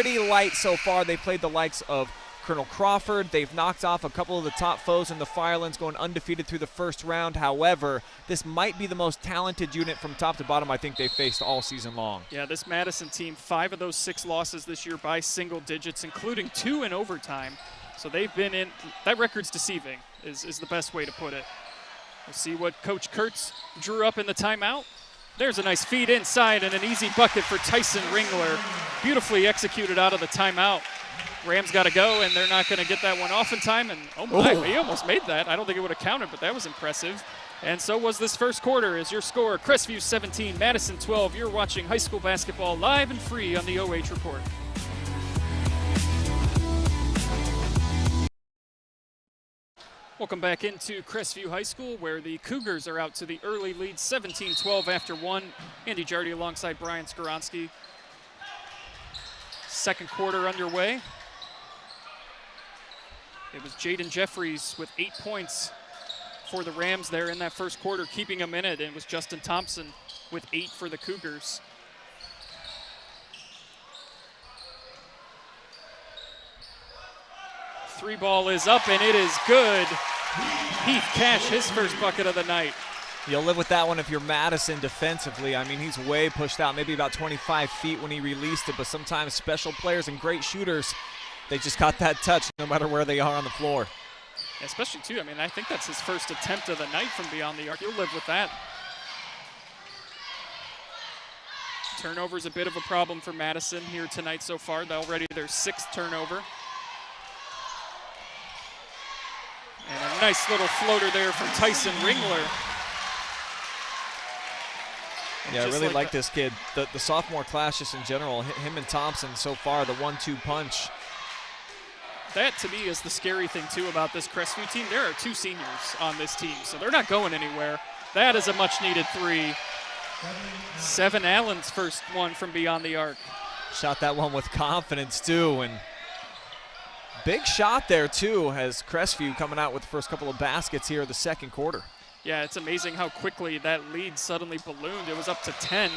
pretty light so far. They played the likes of Colonel Crawford. They've knocked off a couple of the top foes in the Firelands, going undefeated through the first round. However, this might be the most talented unit from top to bottom I think they've faced all season long. Yeah, this Madison team, 5 of those 6 losses this year by single digits, including 2 in overtime. So they've been in, that record's deceiving is the best way to put it. We'll see what Coach Kurtz drew up in the timeout. There's a nice feed inside and an easy bucket for Tyson Ringler. Beautifully executed out of the timeout. Rams got to go, and they're not going to get that one off in time. And oh my, he almost made that. I don't think it would have counted, but that was impressive. And so was this first quarter. As your score, Crestview 17, Madison 12. You're watching high school basketball live and free on the OH Report. Welcome back into Crestview High School, where the Cougars are out to the early lead, 17-12 after 1. Andy Jardy alongside Brian Skoronsky. Second quarter underway. It was Jaden Jeffries with 8 points for the Rams there in that first quarter, keeping them in it. And it was Justin Thompson with 8 for the Cougars. Three ball is up, and it is good. Heath Cash, his first bucket of the night. You'll live with that one if you're Madison defensively. I mean, he's way pushed out, maybe about 25 feet when he released it, but sometimes special players and great shooters, they just got that touch no matter where they are on the floor. Especially, too, I mean, I think that's his first attempt of the night from beyond the arc. You'll live with that. Turnover's a bit of a problem for Madison here tonight so far. Already their 6th turnover. And a nice little floater there from Tyson Ringler. Yeah, I really like this kid. The sophomore class just in general, him and Thompson so far, the 1-2 punch. That, to me, is the scary thing, too, about this Crestview team. There are 2 seniors on this team, so they're not going anywhere. That is a much-needed 3. Seven Allen's first one from beyond the arc. Shot that one with confidence, too, and big shot there, too, as Crestview coming out with the first couple of baskets here in the second quarter. Yeah, it's amazing how quickly that lead suddenly ballooned. It was up to 10.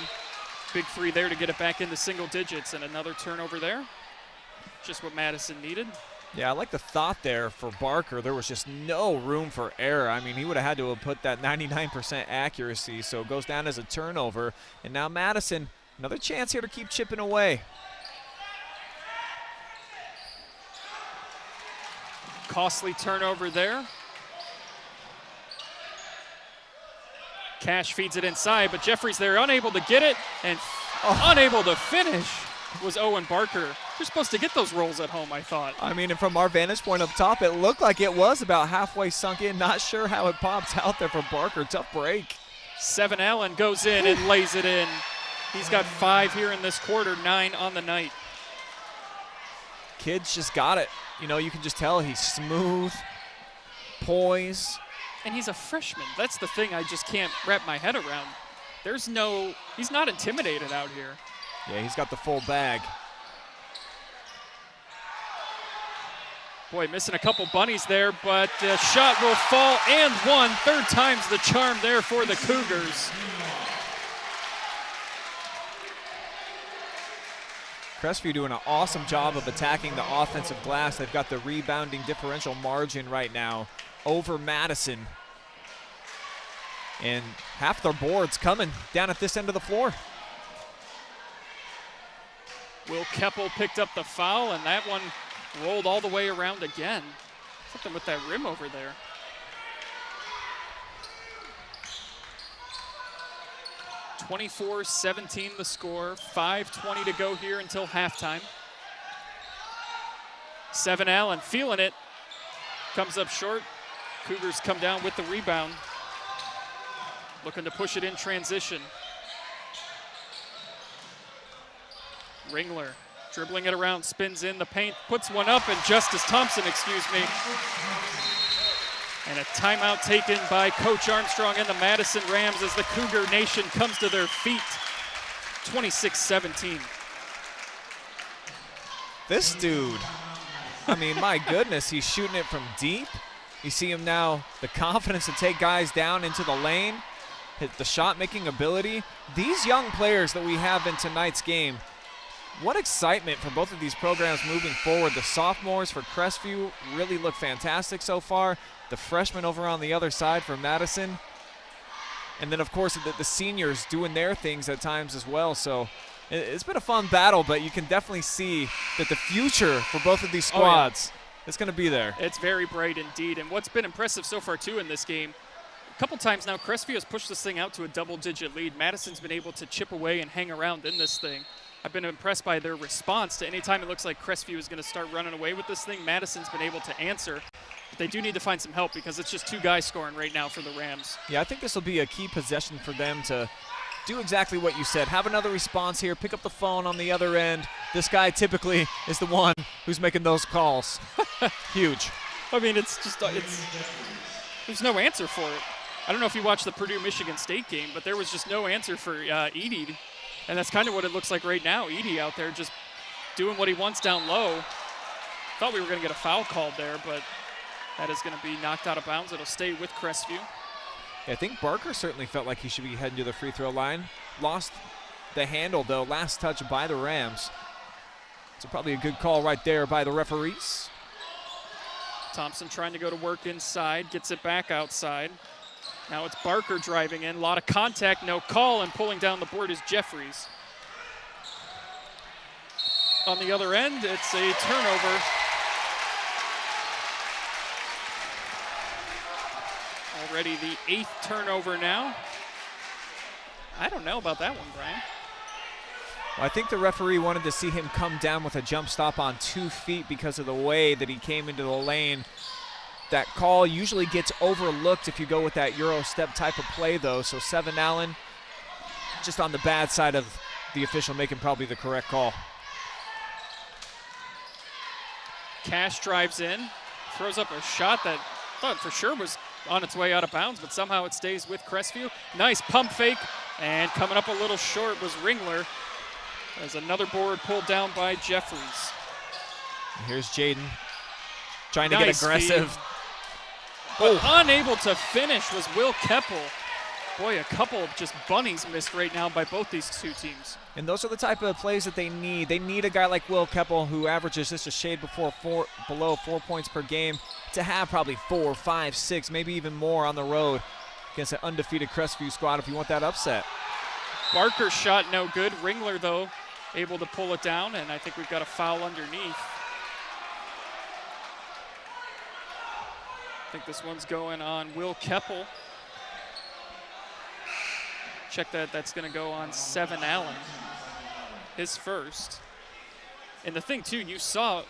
Big 3 there to get it back into single digits, and another turnover there. Just what Madison needed. Yeah, I like the thought there for Barker. There was just no room for error. I mean, he would have had to have put that 99% accuracy, so it goes down as a turnover. And now Madison, another chance here to keep chipping away. Costly turnover there. Cash feeds it inside, but Jeffries there unable to get it and unable to finish was Owen Barker. You're supposed to get those rolls at home, I thought. I mean, and from our vantage point up top, it looked like it was about halfway sunk in. Not sure how it popped out there for Barker. Tough break. Seven Allen goes in and lays it in. He's got 5 here in this quarter, 9 on the night. Kid's just got it. You know, you can just tell he's smooth, poise. And he's a freshman. That's the thing I just can't wrap my head around. He's not intimidated out here. Yeah, he's got the full bag. Boy, missing a couple bunnies there, but the shot will fall and one. Third time's the charm there for the Cougars. Crestview doing an awesome job of attacking the offensive glass. They've got the rebounding differential margin right now over Madison. And half their boards coming down at this end of the floor. Will Keppel picked up the foul, and that one rolled all the way around again. Something with that rim over there. (24-17) the score. 5:20 to go here until halftime. Seven Allen feeling it. Comes up short. Cougars come down with the rebound. Looking to push it in transition. Ringler dribbling it around, spins in the paint, puts one up, and Justice Thompson, And a timeout taken by Coach Armstrong and the Madison Rams as the Cougar Nation comes to their feet. 26-17. This dude, I mean, my goodness, he's shooting it from deep. You see him now, the confidence to take guys down into the lane, hit the shot-making ability. These young players that we have in tonight's game, What excitement for both of these programs moving forward. The sophomores for Crestview really look fantastic so far. The freshmen over on the other side for Madison. And then, of course, the seniors doing their things at times as well. So it's been a fun battle, but you can definitely see that the future for both of these squads is going to be there. It's very bright indeed. And what's been impressive so far, too, in this game, a couple times now, Crestview has pushed this thing out to a double-digit lead. Madison's been able to chip away and hang around in this thing. I've been impressed by their response to any time it looks like Crestview is going to start running away with this thing. Madison's been able to answer. But they do need to find some help because it's just two guys scoring right now for the Rams. Yeah, I think this will be a key possession for them to do exactly what you said. Have another response here. Pick up the phone on the other end. This guy typically is the one who's making those calls. Huge. I mean, it's there's no answer for it. I don't know if you watched the Purdue-Michigan State game, but there was just no answer for Edey. And that's kind of what it looks like right now. Edey out there just doing what he wants down low. Thought we were going to get a foul called there, but that is going to be knocked out of bounds. It'll stay with Crestview. Yeah, I think Barker certainly felt like he should be heading to the free throw line. Lost the handle, though. Last touch by the Rams. So probably a good call right there by the referees. Thompson trying to go to work inside, gets it back outside. Now it's Barker driving in. A lot of contact, no call, and pulling down the board is Jeffries. On the other end, it's a turnover. Already the 8th turnover now. I don't know about that one, Brian. Well, I think the referee wanted to see him come down with a jump stop on 2 feet because of the way that he came into the lane. That call usually gets overlooked if you go with that Euro step type of play, though. So Seven Allen just on the bad side of the official making probably the correct call. Cash drives in, throws up a shot that I thought for sure was on its way out of bounds, but somehow it stays with Crestview. Nice pump fake, and coming up a little short was Ringler. There's another board pulled down by Jeffries. And here's Jaden trying to get aggressive. Feed. But unable to finish was Will Keppel. Boy, a couple of just bunnies missed right now by both these two teams. And those are the type of plays that they need. They need a guy like Will Keppel who averages just a shade below 4 points per game to have probably 4, 5, 6, maybe even more on the road against an undefeated Crestview squad if you want that upset. Barker's shot no good. Ringler, though, able to pull it down, and I think we've got a foul underneath. I think this one's going on Will Keppel. Check that, that's going to go on Seven Allen, his first. And the thing, too, you saw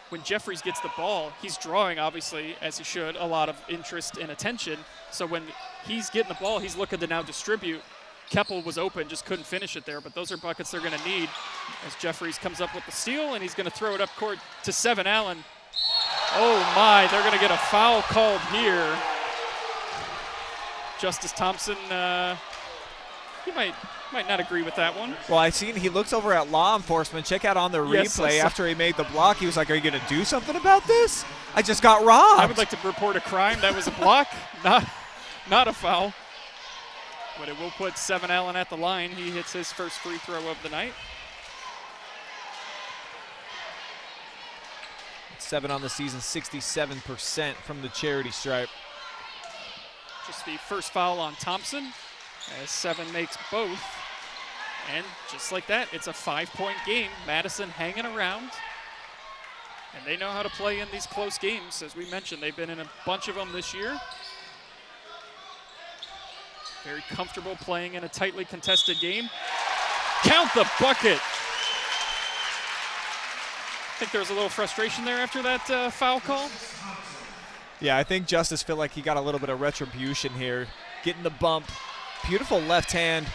when Jeffries gets the ball, he's drawing, obviously, as he should, a lot of interest and attention. So when he's getting the ball, he's looking to now distribute. Keppel was open, just couldn't finish it there, but those are buckets they're going to need as Jeffries comes up with the steal, and he's going to throw it up court to Seven Allen. Oh, my, they're going to get a foul called here. Justice Thompson, he might not agree with that one. Well, I seen he looks over at law enforcement. Check out on the replay after he made the block. He was like, are you going to do something about this? I just got robbed. I would like to report a crime. That was a block, not a foul. But it will put Seven Allen at the line. He hits his first free throw of the night. 7 on the season, 67% from the charity stripe. Just the first foul on Thompson as Seven makes both. And just like that, it's a 5-point game. Madison hanging around. And they know how to play in these close games. As we mentioned, they've been in a bunch of them this year. Very comfortable playing in a tightly contested game. Count the bucket. I think there was a little frustration there after that foul call. Yeah, I think Justice felt like he got a little bit of retribution here. Getting the bump. Beautiful left hand.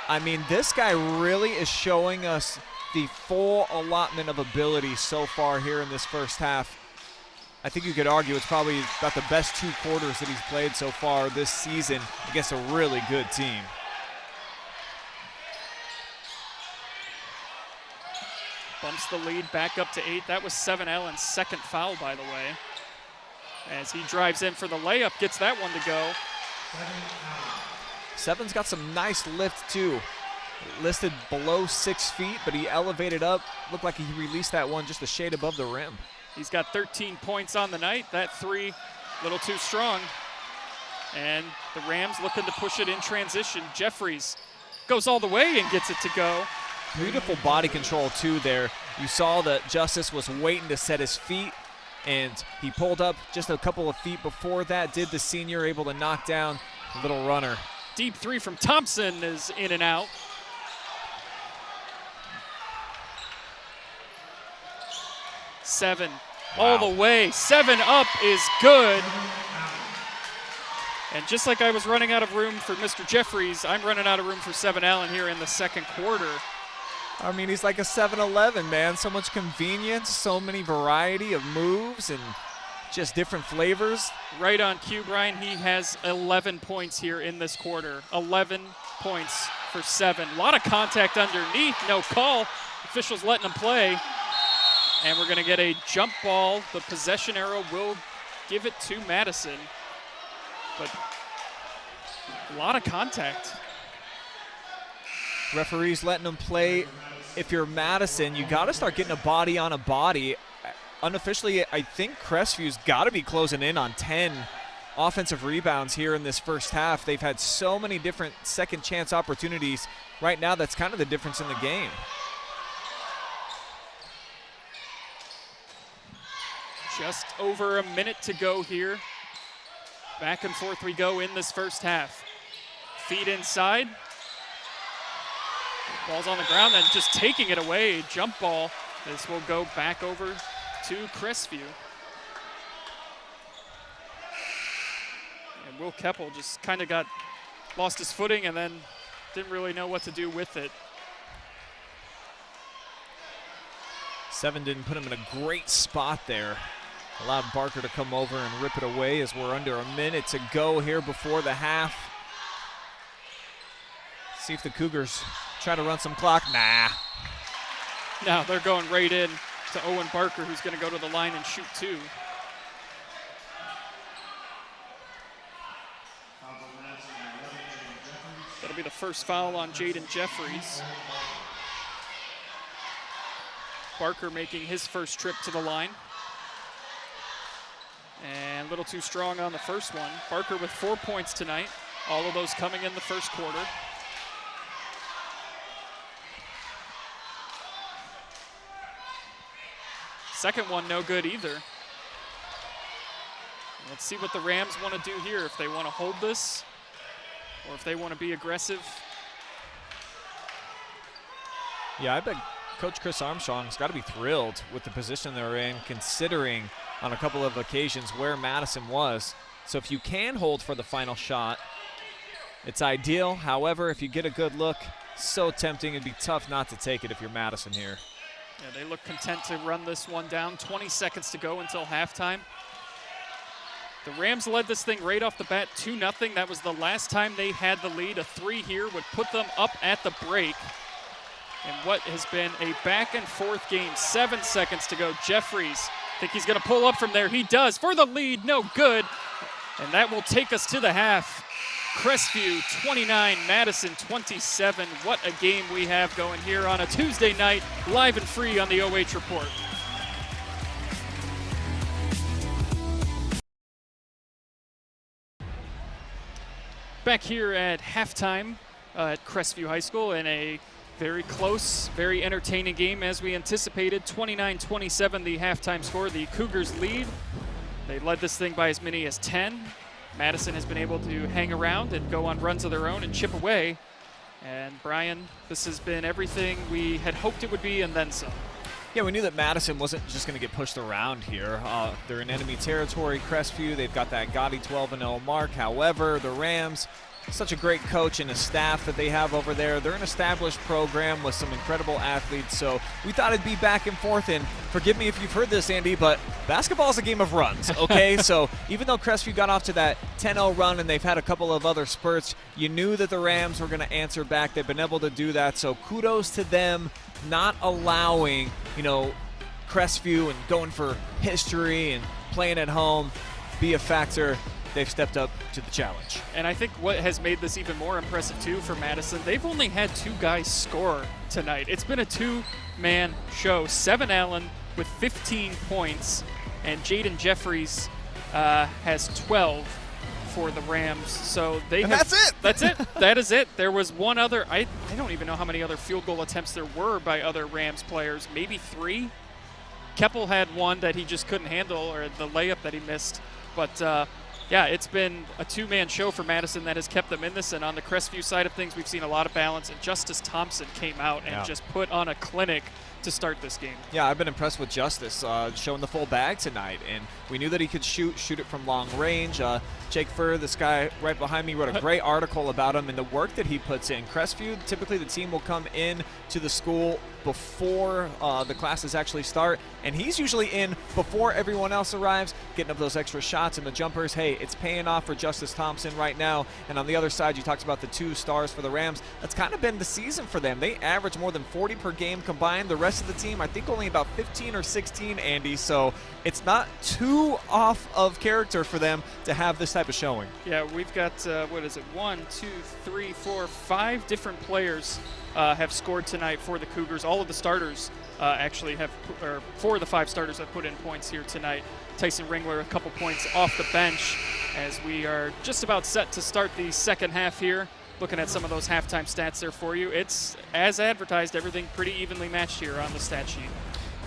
I mean, this guy really is showing us the full allotment of ability so far here in this first half. I think you could argue it's probably about the best 2 quarters that he's played so far this season against a really good team. Bumps the lead back up to 8. That was Seven Allen's second foul, by the way. As he drives in for the layup, gets that one to go. Seven's got some nice lift, too. listed below 6 feet, but he elevated up. Looked like he released that one just a shade above the rim. He's got 13 points on the night. That three, a little too strong. And the Rams looking to push it in transition. Jeffries goes all the way and gets it to go. Beautiful body control too there. You saw that Justice was waiting to set his feet, and he pulled up just a couple of feet before that. Did the senior, able to knock down the little runner. Deep three from Thompson is in and out. Seven, all the way. 7 up is good. And just like I was running out of room for Mr. Jeffries, I'm running out of room for 7 Allen here in the second quarter. I mean, he's like a 7-Eleven, man. So much convenience, so many variety of moves and just different flavors. Right on cue, Brian. He has 11 points here in this quarter. 11 points for 7. A lot of contact underneath. No call. Officials letting him play. And we're going to get a jump ball. The possession arrow will give it to Madison. But a lot of contact. Referees letting him play. If you're Madison, you got to start getting a body on a body. Unofficially, I think Crestview's got to be closing in on 10 offensive rebounds here in this first half. They've had so many different second chance opportunities. Right now, that's kind of the difference in the game. Just over a minute to go here. Back and forth we go in this first half. Feed inside. Ball's on the ground and just taking it away. Jump ball. This will go back over to Crestview. And Will Keppel just kind of lost his footing and then didn't really know what to do with it. 7 didn't put him in a great spot there. Allowed Barker to come over and rip it away as we're under a minute to go here before the half. See if the Cougars try to run some clock. Nah. Now they're going right in to Owen Barker, who's going to go to the line and shoot 2. That'll be the first foul on Jaden Jeffries. Barker making his first trip to the line. And a little too strong on the first one. Barker with 4 points tonight. All of those coming in the first quarter. Second one, no good either. Let's see what the Rams want to do here. If they want to hold this or if they want to be aggressive. Yeah, I bet Coach Chris Armstrong's got to be thrilled with the position they're in, considering on a couple of occasions where Madison was. So if you can hold for the final shot, it's ideal. However, if you get a good look, so tempting. It'd be tough not to take it if you're Madison here. Yeah, they look content to run this one down. 20 seconds to go until halftime. The Rams led this thing right off the bat, 2-0. That was the last time they had the lead. A 3 here would put them up at the break. And what has been a back-and-forth game. 7 seconds to go. Jeffries, think he's going to pull up from there. He does for the lead. No good. And that will take us to the half. Crestview 29, Madison 27. What a game we have going here on a Tuesday night, live and free on the OH Report. Back here at halftime at Crestview High School in a very close, very entertaining game as we anticipated. 29-27 the halftime score. The Cougars lead. They led this thing by as many as 10. Madison has been able to hang around and go on runs of their own and chip away. And Brian, this has been everything we had hoped it would be and then some. Yeah, we knew that Madison wasn't just going to get pushed around here. They're in enemy territory. Crestview, they've got that gaudy 12-0 mark. However, the Rams, such a great coach and a staff that they have over there. They're an established program with some incredible athletes, so we thought it'd be back and forth. And forgive me if you've heard this, Andy, but basketball is a game of runs, okay? So even though Crestview got off to that 10-0 run and they've had a couple of other spurts, you knew that the Rams were going to answer back. They've been able to do that, so kudos to them not allowing, Crestview and going for history and playing at home be a factor they've stepped up to the challenge. And I think what has made this even more impressive, too, for Madison, they've only had 2 guys score tonight. It's been a 2-man show. Seven Allen with 15 points, and Jaden Jeffries has 12 for the Rams. So that's it. That's it. That is it. There was one other. I don't even know how many other field goal attempts there were by other Rams players. Maybe 3. Keppel had one that he just couldn't handle, or the layup that he missed. But, yeah, it's been a 2-man show for Madison that has kept them in this. And on the Crestview side of things, we've seen a lot of balance. And Justice Thompson came out and just put on a clinic to start this game. Yeah, I've been impressed with Justice, showing the full bag tonight, and we knew that he could shoot it from long range. Jake Furr, this guy right behind me, wrote a great article about him and the work that he puts in. Crestview, typically the team will come in to the school before the classes actually start, and he's usually in before everyone else arrives, getting up those extra shots and the jumpers. Hey, it's paying off for Justice Thompson right now. And on the other side, you talked about the 2 stars for the Rams. That's kind of been the season for them. They average more than 40 per game combined. The rest of the team, I think, only about 15 or 16, Andy. So it's not too off of character for them to have this type of showing. Yeah, we've got, 5 different players have scored tonight for the Cougars. All of the starters actually have, or 4 of the 5 starters have put in points here tonight. Tyson Ringler, a couple points off the bench as we are just about set to start the second half here. Looking at some of those halftime stats there for you. It's, as advertised, everything pretty evenly matched here on the stat sheet.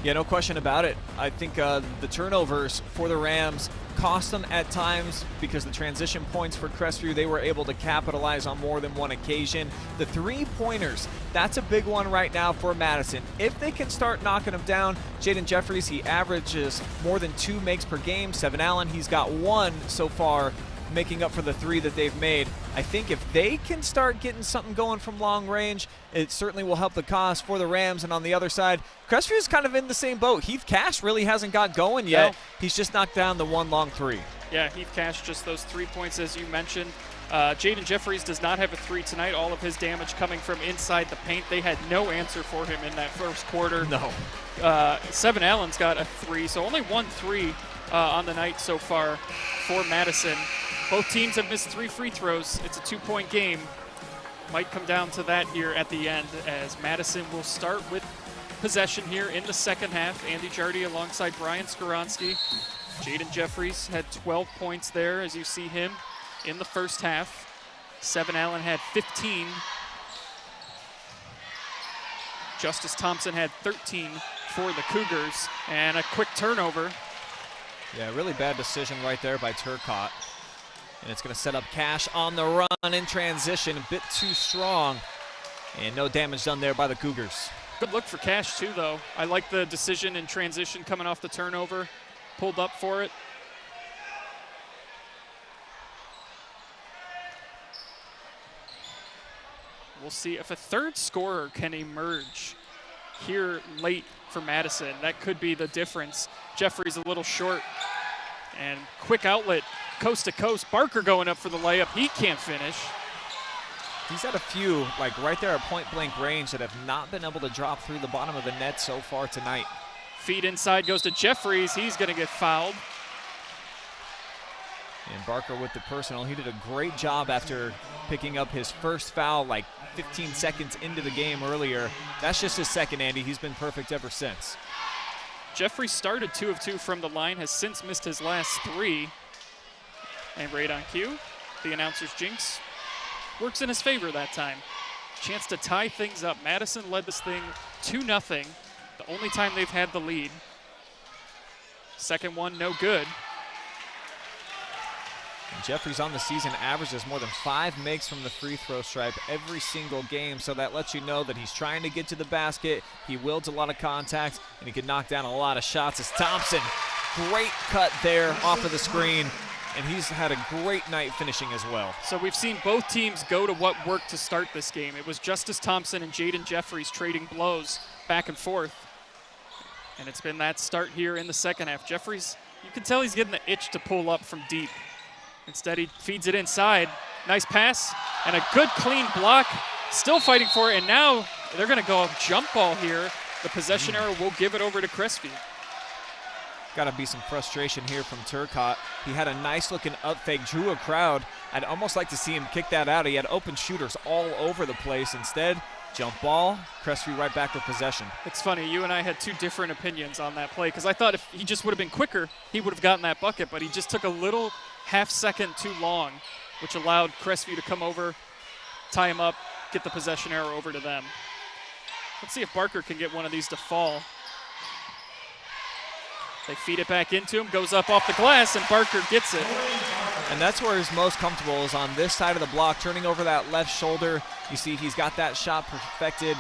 Yeah, no question about it. I think the turnovers for the Rams cost them at times because the transition points for Crestview, they were able to capitalize on more than one occasion. The 3-pointers, that's a big one right now for Madison. If they can start knocking them down, Jaden Jeffries, he averages more than 2 makes per game. Seven Allen, he's got 1 so far, making up for the 3 that they've made. I think if they can start getting something going from long range, it certainly will help the cause for the Rams. And on the other side, Crestview is kind of in the same boat. Heath Cash really hasn't got going yet. No. He's just knocked down the 1 long 3. Yeah, Heath Cash, just those 3 points as you mentioned. Jaden Jeffries does not have a 3 tonight. All of his damage coming from inside the paint. They had no answer for him in that first quarter. No. Seven Allen's got a 3, so only 1 3 on the night so far for Madison. Both teams have missed 3 free throws. It's a 2-point game. Might come down to that here at the end as Madison will start with possession here in the second half. Andy Jardy alongside Brian Skoronski. Jaden Jeffries had 12 points there as you see him in the first half. Seven Allen had 15. Justice Thompson had 13 for the Cougars. And a quick turnover. Yeah, really bad decision right there by Turcotte. And it's going to set up Cash on the run in transition. A bit too strong. And no damage done there by the Cougars. Good look for Cash, too, though. I like the decision in transition coming off the turnover. Pulled up for it. We'll see if a third scorer can emerge here late for Madison. That could be the difference. Jeffries a little short. And quick outlet, coast to coast. Barker going up for the layup. He can't finish. He's had a few, like right there at point-blank range, that have not been able to drop through the bottom of the net so far tonight. Feed inside goes to Jeffries. He's going to get fouled. And Barker with the personal. He did a great job after picking up his first foul like 15 seconds into the game earlier. That's just his second, Andy. He's been perfect ever since. Jeffries started 2 of 2 from the line, has since missed his last 3. And right on cue, the announcer's jinx works in his favor that time. Chance to tie things up. Madison led this thing 2-0, the only time they've had the lead. Second one, no good. And Jeffries on the season averages more than 5 makes from the free throw stripe every single game, so that lets you know that he's trying to get to the basket. He wields a lot of contact, and he can knock down a lot of shots. As Thompson, great cut there off of the screen, and he's had a great night finishing as well. So we've seen both teams go to what worked to start this game. It was Justice Thompson and Jaden Jeffries trading blows back and forth, and it's been that start here in the second half. Jeffries, you can tell he's getting the itch to pull up from deep. Instead, he feeds it inside. Nice pass and a good clean block. Still fighting for it, and now they're going to go jump ball here. The possession error will give it over to Crestview. Got to be some frustration here from Turcotte. He had a nice looking up fake, drew a crowd. I'd almost like to see him kick that out. He had open shooters all over the place. Instead, jump ball, Crestview right back with possession. It's funny, you and I had two different opinions on that play because I thought if he just would have been quicker, he would have gotten that bucket, but he just took a little half second too long, which allowed Crestview to come over, tie him up, get the possession arrow over to them. Let's see if Barker can get one of these to fall. They feed it back into him, goes up off the glass, and Barker gets it. And that's where he's most comfortable, is on this side of the block, turning over that left shoulder. You see he's got that shot perfected.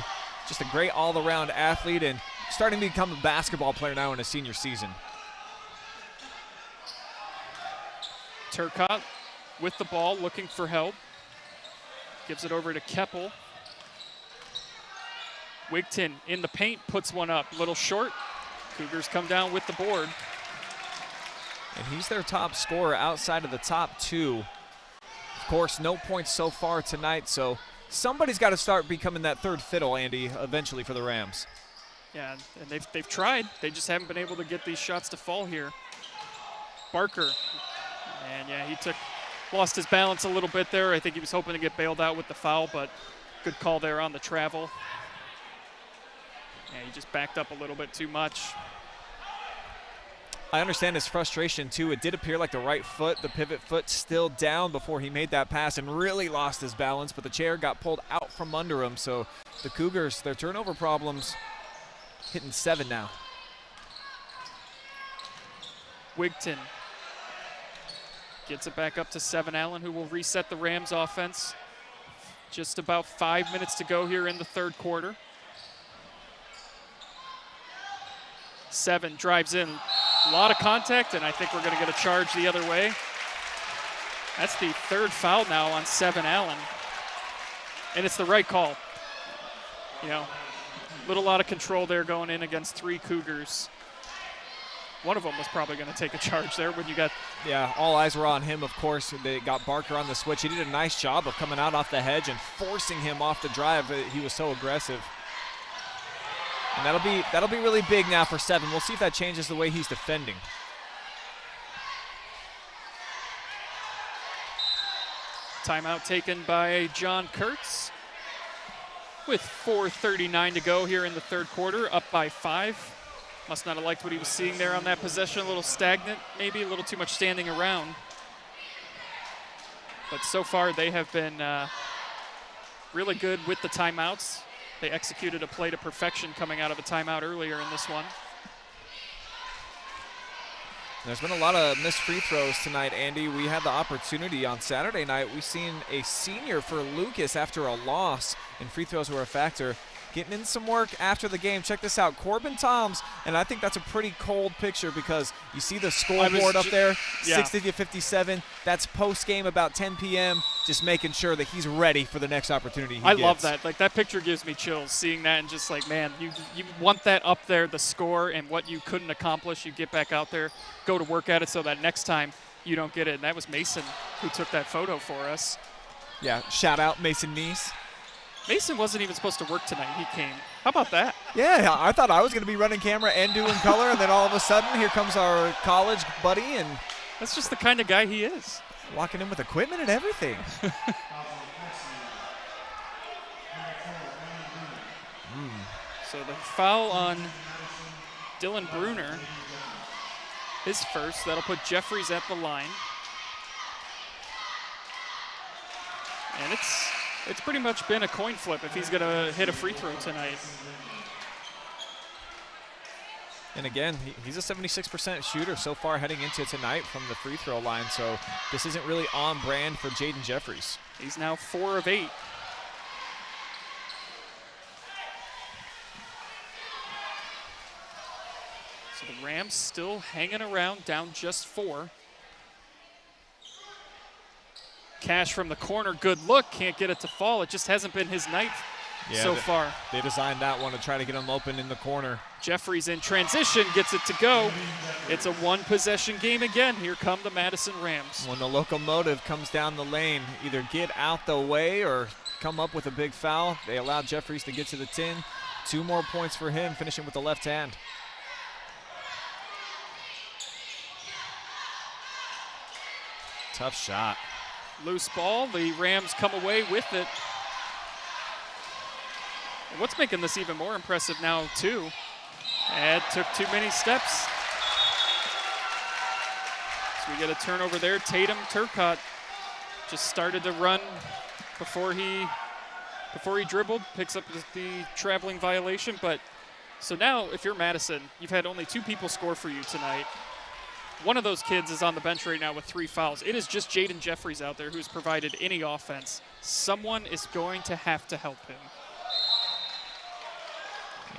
Just a great all-around athlete and starting to become a basketball player now in his senior season. Turcotte with the ball, looking for help. Gives it over to Keppel. Wigton in the paint, puts one up. Little short. Cougars come down with the board. And he's their top scorer outside of the top two. Of course, no points so far tonight, so somebody's got to start becoming that third fiddle, Andy, eventually for the Rams. Yeah, and they've tried. They just haven't been able to get these shots to fall here. Barker. And yeah, he lost his balance a little bit there. I think he was hoping to get bailed out with the foul, but good call there on the travel. Yeah, he just backed up a little bit too much. I understand his frustration too. It did appear like the right foot, the pivot foot, still down before he made that pass and really lost his balance, but the chair got pulled out from under him. So the Cougars, their turnover problems, hitting 7 now. Wigton gets it back up to 7 Allen, who will reset the Rams offense. Just about 5 minutes to go here in the third quarter. 7 drives in. A lot of contact, and I think we're going to get a charge the other way. That's the third foul now on 7 Allen. And it's the right call. You know, little lot of control there going in against 3 Cougars. One of them was probably going to take a charge there when you got... Yeah, all eyes were on him, of course. They got Barker on the switch. He did a nice job of coming out off the hedge and forcing him off the drive. He was so aggressive. And that'll be really big now for 7. We'll see if that changes the way he's defending. Timeout taken by John Kurtz. With 4:39 to go here in the third quarter, up by 5. Must not have liked what he was seeing there on that possession. A little stagnant, maybe a little too much standing around. But so far they have been really good with the timeouts. They executed a play to perfection coming out of a timeout earlier in this one. There's been a lot of missed free throws tonight, Andy. We had the opportunity on Saturday night. We've seen a senior for Lucas after a loss, and free throws were a factor. Getting in some work after the game. Check this out, Corbin Toms, and I think that's a pretty cold picture because you see the scoreboard up there, yeah. 60-57. That's post-game about 10 p.m., just making sure that he's ready for the next opportunity he gets. Love that. Like, that picture gives me chills, seeing that and just like, man, you want that up there, the score and what you couldn't accomplish. You get back out there, go to work at it so that next time you don't get it. And that was Mason who took that photo for us. Yeah, shout out Mason Neese. Mason wasn't even supposed to work tonight. He came. How about that? Yeah, I thought I was going to be running camera and doing color, and then all of a sudden, here comes our college buddy, and that's just the kind of guy he is. Walking in with equipment and everything. So the foul on Dylan Bruner, his first. That'll put Jeffries at the line. And it's pretty much been a coin flip if he's going to hit a free throw tonight. And again, he's a 76% shooter so far heading into tonight from the free throw line, so this isn't really on brand for Jaden Jeffries. He's now 4 of 8. So the Rams still hanging around, down just 4. Cash from the corner, good look, can't get it to fall. It just hasn't been his night so far. They designed that one to try to get him open in the corner. Jeffries in transition, gets it to go. It's a 1-possession game again. Here come the Madison Rams. When the locomotive comes down the lane, either get out the way or come up with a big foul. They allowed Jeffries to get to the tin. 2 more points for him, finishing with the left hand. Tough shot. Loose ball. The Rams come away with it. And what's making this even more impressive now, too, Ed took too many steps. So we get a turnover there. Tatum Turcotte just started to run before he dribbled, picks up the traveling violation. But so now if you're Madison, you've had only 2 people score for you tonight. One of those kids is on the bench right now with 3 fouls. It is just Jaden Jeffries out there who's provided any offense. Someone is going to have to help him.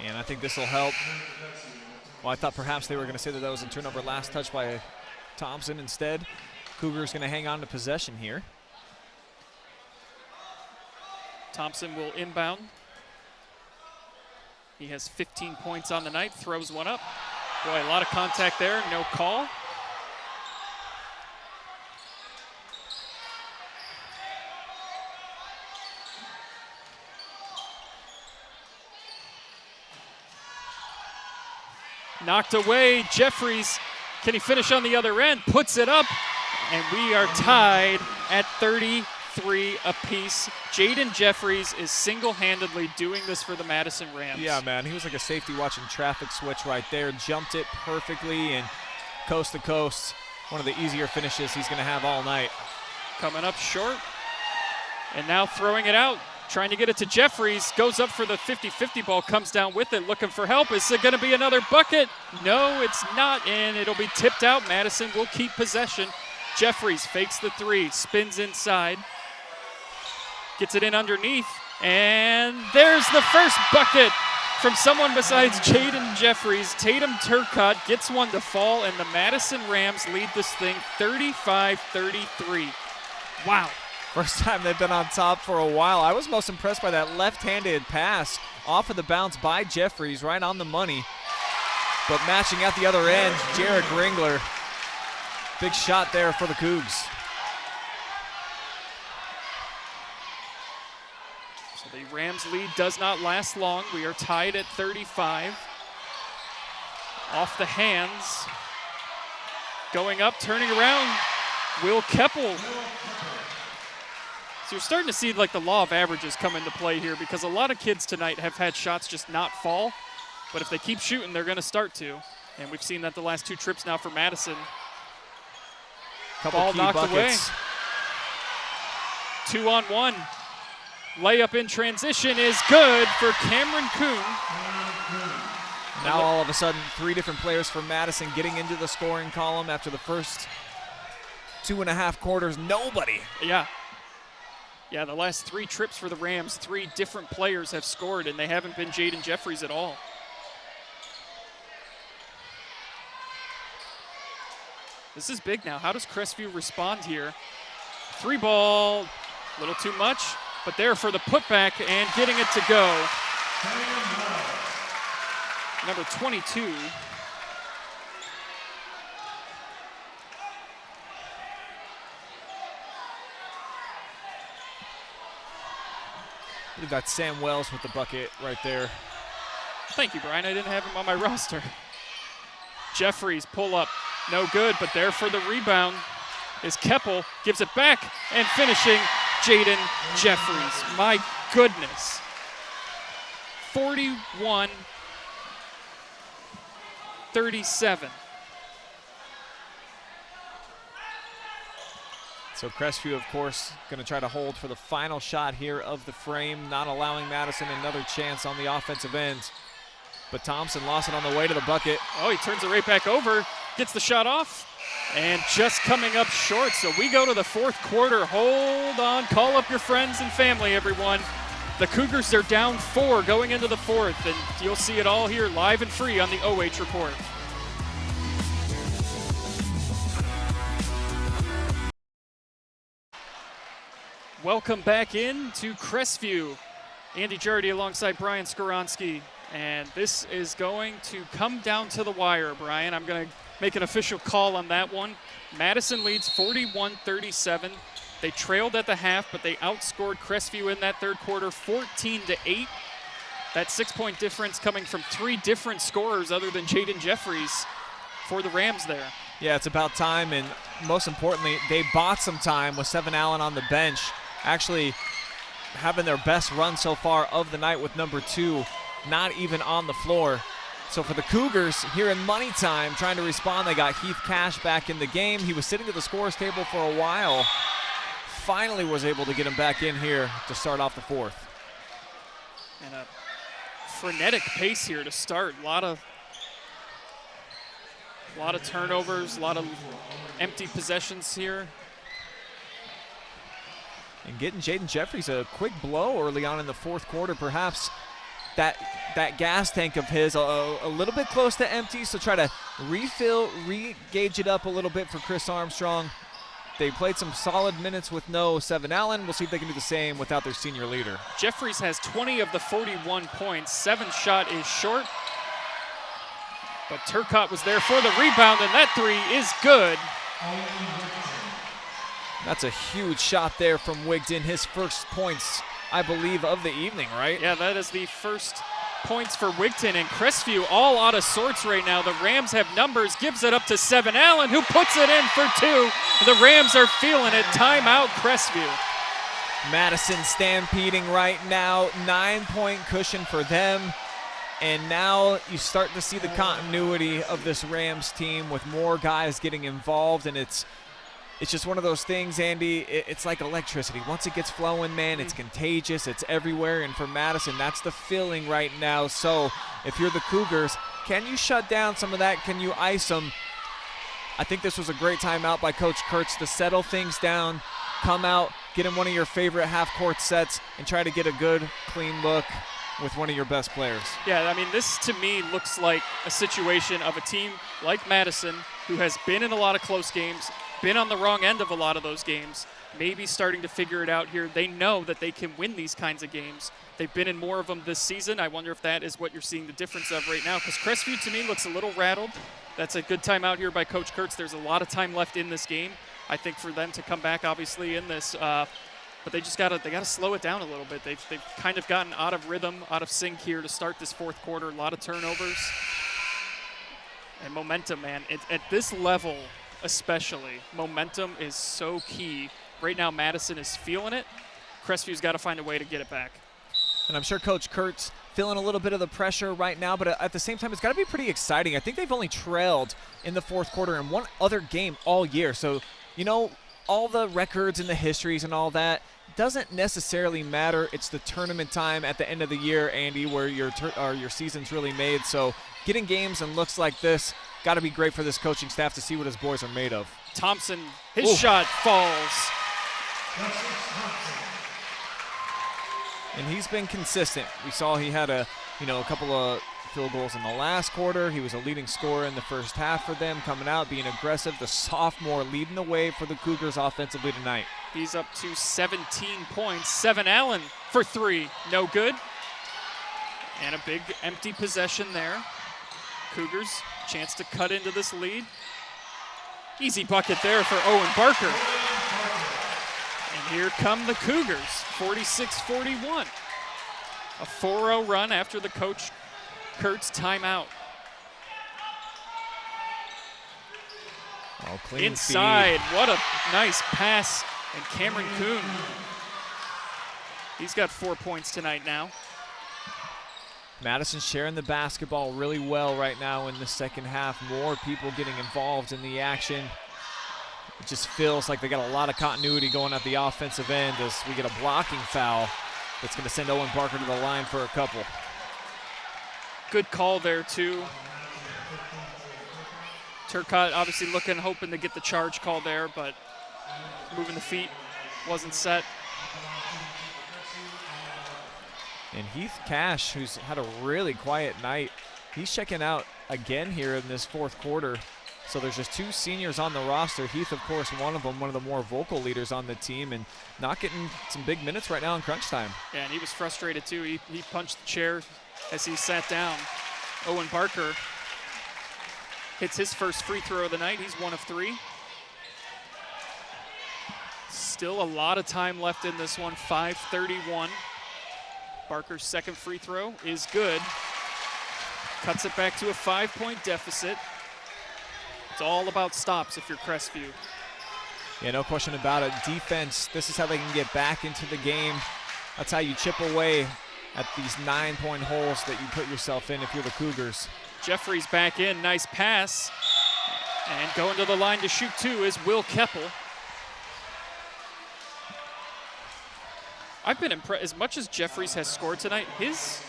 And I think this will help. Well, I thought perhaps they were going to say that was a turnover last touch by Thompson. Instead, Cougars going to hang on to possession here. Thompson will inbound. He has 15 points on the night, throws one up. Boy, a lot of contact there, no call. Knocked away, Jeffries, can he finish on the other end? Puts it up, and we are tied at 33 apiece. Jaden Jeffries is single-handedly doing this for the Madison Rams. Yeah, man, he was like a safety watching traffic switch right there. Jumped it perfectly and coast to coast. One of the easier finishes he's going to have all night. Coming up short, and now throwing it out. Trying to get it to Jeffries, goes up for the 50-50 ball, comes down with it, looking for help. Is it going to be another bucket? No, it's not, and it'll be tipped out. Madison will keep possession. Jeffries fakes the 3, spins inside, gets it in underneath, and there's the first bucket from someone besides Jaden Jeffries. Tatum Turcotte gets one to fall, and the Madison Rams lead this thing 35-33. Wow. First time they've been on top for a while. I was most impressed by that left-handed pass off of the bounce by Jeffries, right on the money. But matching at the other end, Jarek Ringler. Big shot there for the Cougs. So the Rams lead does not last long. We are tied at 35. Off the hands. Going up, turning around. Will Keppel. So you're starting to see like the law of averages come into play here, because a lot of kids tonight have had shots just not fall. But if they keep shooting, they're going to start to. And we've seen that the last 2 trips now for Madison. Couple Ball key knocked buckets. away. 2-on-1. Layup in transition is good for Cameron Kuhn. Now all of a sudden, 3 different players from Madison getting into the scoring column after the first 2.5 quarters. Nobody. Yeah, the last 3 trips for the Rams, 3 different players have scored, and they haven't been Jaden Jeffries at all. This is big now. How does Crestview respond here? 3 ball, a little too much, but there for the putback and getting it to go. Number 22. We've got Sam Wells with the bucket right there. Thank you, Brian. I didn't have him on my roster. Jeffries pull up, no good, but there for the rebound is Keppel. Gives it back and finishing Jaden Jeffries. My goodness. 41-37. So Crestview, of course, going to try to hold for the final shot here of the frame, not allowing Madison another chance on the offensive end. But Thompson lost it on the way to the bucket. Oh, he turns it right back over, gets the shot off, and just coming up short. So we go to the 4th quarter. Hold on, call up your friends and family, everyone. The Cougars are down 4 going into the 4th, and you'll see it all here live and free on the OH Report. Welcome back in to Crestview. Andy Jardy alongside Brian Skoronski. And this is going to come down to the wire, Brian. I'm going to make an official call on that one. Madison leads 41-37. They trailed at the half, but they outscored Crestview in that 3rd quarter 14-8. That 6-point difference coming from 3 different scorers other than Jaden Jeffries. for the Rams there. Yeah, it's about time, and most importantly, they bought some time with Seven Allen on the bench, actually having their best run so far of the night with number 2 not even on the floor. So for the Cougars here in money time, trying to respond, they got Heath Cash back in the game. He was sitting at the scorer's table for a while. Finally was able to get him back in here to start off the fourth. And a frenetic pace here to start. A lot of turnovers, a lot of empty possessions here. And getting Jaden Jeffries a quick blow early on in the fourth quarter, perhaps that gas tank of his a little bit close to empty, so try to refill, re-gauge it up a little bit for Chris Armstrong. They played some solid minutes with no Seven Allen. We'll see if they can do the same without their senior leader. Jeffries has 20 of the 41 points. 7th shot is short. But Turcotte was there for the rebound, and that 3 is good. That's a huge shot there from Wigton. His first points, I believe, of the evening, right? Yeah, that is the first points for Wigton, and Crestview all out of sorts right now. The Rams have numbers, gives it up to Seven Allen, who puts it in for 2. The Rams are feeling it. Timeout, Crestview. Madison stampeding right now. 9-point cushion for them. And now you start to see the continuity of this Rams team with more guys getting involved, and it's just one of those things, Andy. It's like electricity. Once it gets flowing, man, it's contagious. It's everywhere. And for Madison, that's the feeling right now. So if you're the Cougars, can you shut down some of that? Can you ice them? I think this was a great timeout by Coach Kurtz to settle things down, come out, get in one of your favorite half-court sets, and try to get a good, clean look with one of your best players. Yeah, I mean, this to me looks like a situation of a team like Madison, who has been in a lot of close games, been on the wrong end of a lot of those games, maybe starting to figure it out here. They know that they can win these kinds of games. They've been in more of them this season. I wonder if that is what you're seeing the difference of right now, because Crestview to me looks a little rattled. That's a good timeout here by Coach Kurtz. There's a lot of time left in this game. I think for them to come back, obviously, in this, but they just gotta slow it down a little bit. They've kind of gotten out of rhythm, out of sync here to start this fourth quarter. A lot of turnovers and momentum, man. At this level, especially, momentum is so key. Right now, Madison is feeling it. Crestview's got to find a way to get it back. And I'm sure Coach Kurtz feeling a little bit of the pressure right now, but at the same time, it's got to be pretty exciting. I think they've only trailed in the fourth quarter in one other game all year. So, you know, all the records and the histories and all that doesn't necessarily matter. It's the tournament time at the end of the year, Andy, where your season's really made. So getting games and looks like this, got to be great for this coaching staff to see what his boys are made of. Thompson, his shot falls. And he's been consistent. We saw he had a couple of field goals in the last quarter. He was a leading scorer in the first half for them, coming out, being aggressive. The sophomore leading the way for the Cougars offensively tonight. He's up to 17 points. Seven Allen for 3, no good. And a big empty possession there. Cougars, chance to cut into this lead. Easy bucket there for Owen Barker. And here come the Cougars, 46-41. A 4-0 run after the Coach Kurtz timeout. Oh, clean inside, feed. what a nice pass. And Cameron Kuhn, he's got 4 points tonight now. Madison sharing the basketball really well right now in the second half. More people getting involved in the action. It just feels like they got a lot of continuity going at the offensive end as we get a blocking foul that's going to send Owen Barker to the line for a couple. Good call there, too. Turcotte obviously hoping to get the charge call there, but moving the feet wasn't set. And Heath Cash, who's had a really quiet night, he's checking out again here in this fourth quarter. So there's just 2 seniors on the roster. Heath, of course, one of them, one of the more vocal leaders on the team, and not getting some big minutes right now in crunch time. Yeah, and he was frustrated, too. He punched the chair as he sat down. Owen Barker hits his first free throw of the night. He's 1 of 3. Still a lot of time left in this one, 5:31. Barker's second free throw is good. Cuts it back to a 5-point deficit. It's all about stops if you're Crestview. Yeah, no question about it. Defense, this is how they can get back into the game. That's how you chip away at these 9-point holes that you put yourself in if you're the Cougars. Jeffries back in, nice pass. And going to the line to shoot two is Will Keppel. I've been impressed. As much as Jeffries has scored tonight, his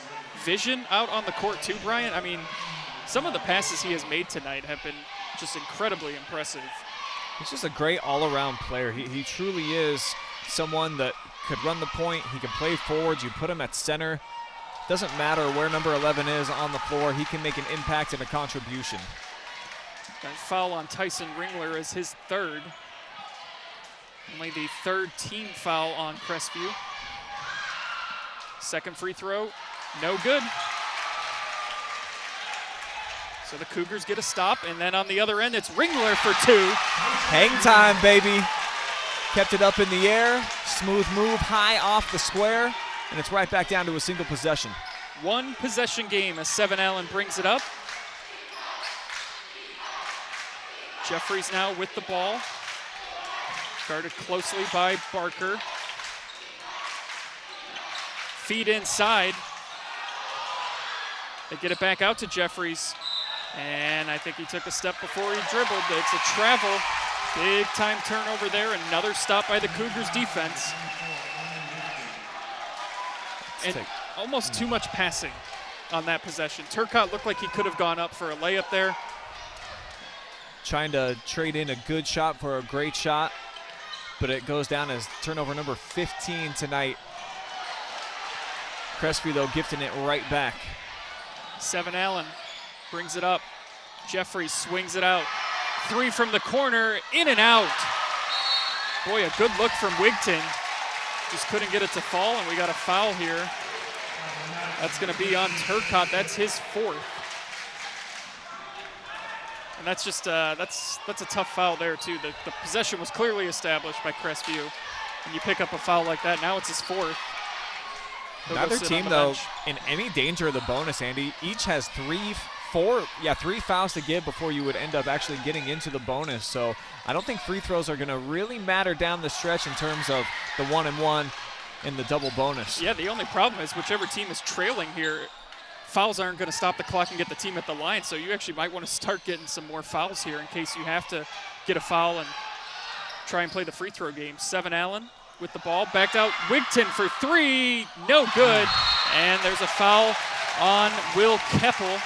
vision out on the court too, Brian. I mean, some of the passes he has made tonight have been just incredibly impressive. He's just a great all-around player. He truly is someone that could run the point. He can play forwards. You put him at center. Doesn't matter where number 11 is on the floor. He can make an impact and a contribution. That foul on Tyson Ringler is his third. Only the third team foul on Crestview. Second free throw, no good. So the Cougars get a stop, and then on the other end, it's Ringler for two. Hang time, baby. Kept it up in the air. Smooth move, high off the square, and it's right back down to a single possession. One possession game as Seven Allen brings it up. Jeffries now with the ball. Guarded closely by Barker. Feed inside. They get it back out to Jeffries. And I think he took a step before he dribbled. It's a travel. Big time turnover there. Another stop by the Cougars defense. And almost too much passing on that possession. Turcotte looked like he could have gone up for a layup there. Trying to trade in a good shot for a great shot, but it goes down as turnover number 15 tonight. Crestview, though, gifting it right back. Seven Allen brings it up. Jeffries swings it out. Three from the corner, in and out. Boy, a good look from Wigton. Just couldn't get it to fall, and we got a foul here. That's going to be on Turcotte. That's his fourth. And that's just that's a tough foul there too. The possession was clearly established by Crestview, and you pick up a foul like that. Now it's his fourth. Neither team, though, in any danger of the bonus, Andy. Each has three fouls to give before you would end up actually getting into the bonus. So I don't think free throws are going to really matter down the stretch in terms of the 1-and-1 and the double bonus. Yeah, the only problem is whichever team is trailing here, fouls aren't going to stop the clock and get the team at the line. So you actually might want to start getting some more fouls here in case you have to get a foul and try and play the free throw game. Seven Allen with the ball, backed out. Wigton for three, no good. And there's a foul on Will Keppel.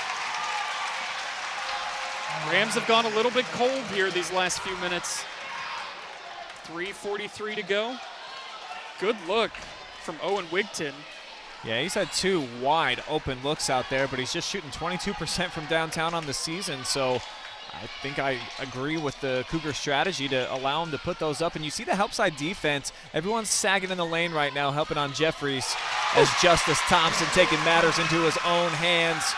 Rams have gone a little bit cold here these last few minutes. 3:43 to go. Good look from Owen Wigton. Yeah, he's had two wide open looks out there, but he's just shooting 22% from downtown on the season. So I think I agree with the Cougar strategy to allow him to put those up. And you see the help side defense. Everyone's sagging in the lane right now, helping on Jeffries as Justice Thompson taking matters into his own hands.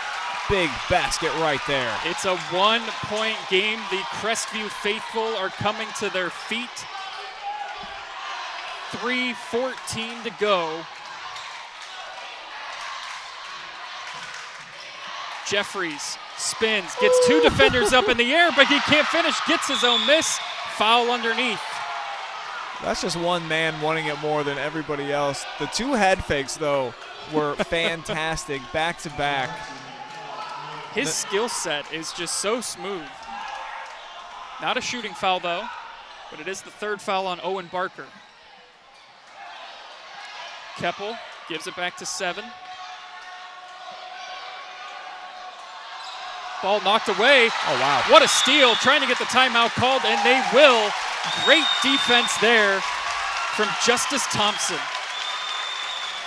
Big basket right there. It's a 1-point game. The Crestview faithful are coming to their feet. 3:14 to go. Jeffries spins, gets two defenders up in the air, but he can't finish, gets his own miss. Foul underneath. That's just one man wanting it more than everybody else. The two head fakes, though, were fantastic, back to back. His skill set is just so smooth. Not a shooting foul, though, but it is the third foul on Owen Barker. Keppel gives it back to Seven. Ball knocked away. Oh, wow. What a steal. Trying to get the timeout called, and they will. Great defense there from Justice Thompson.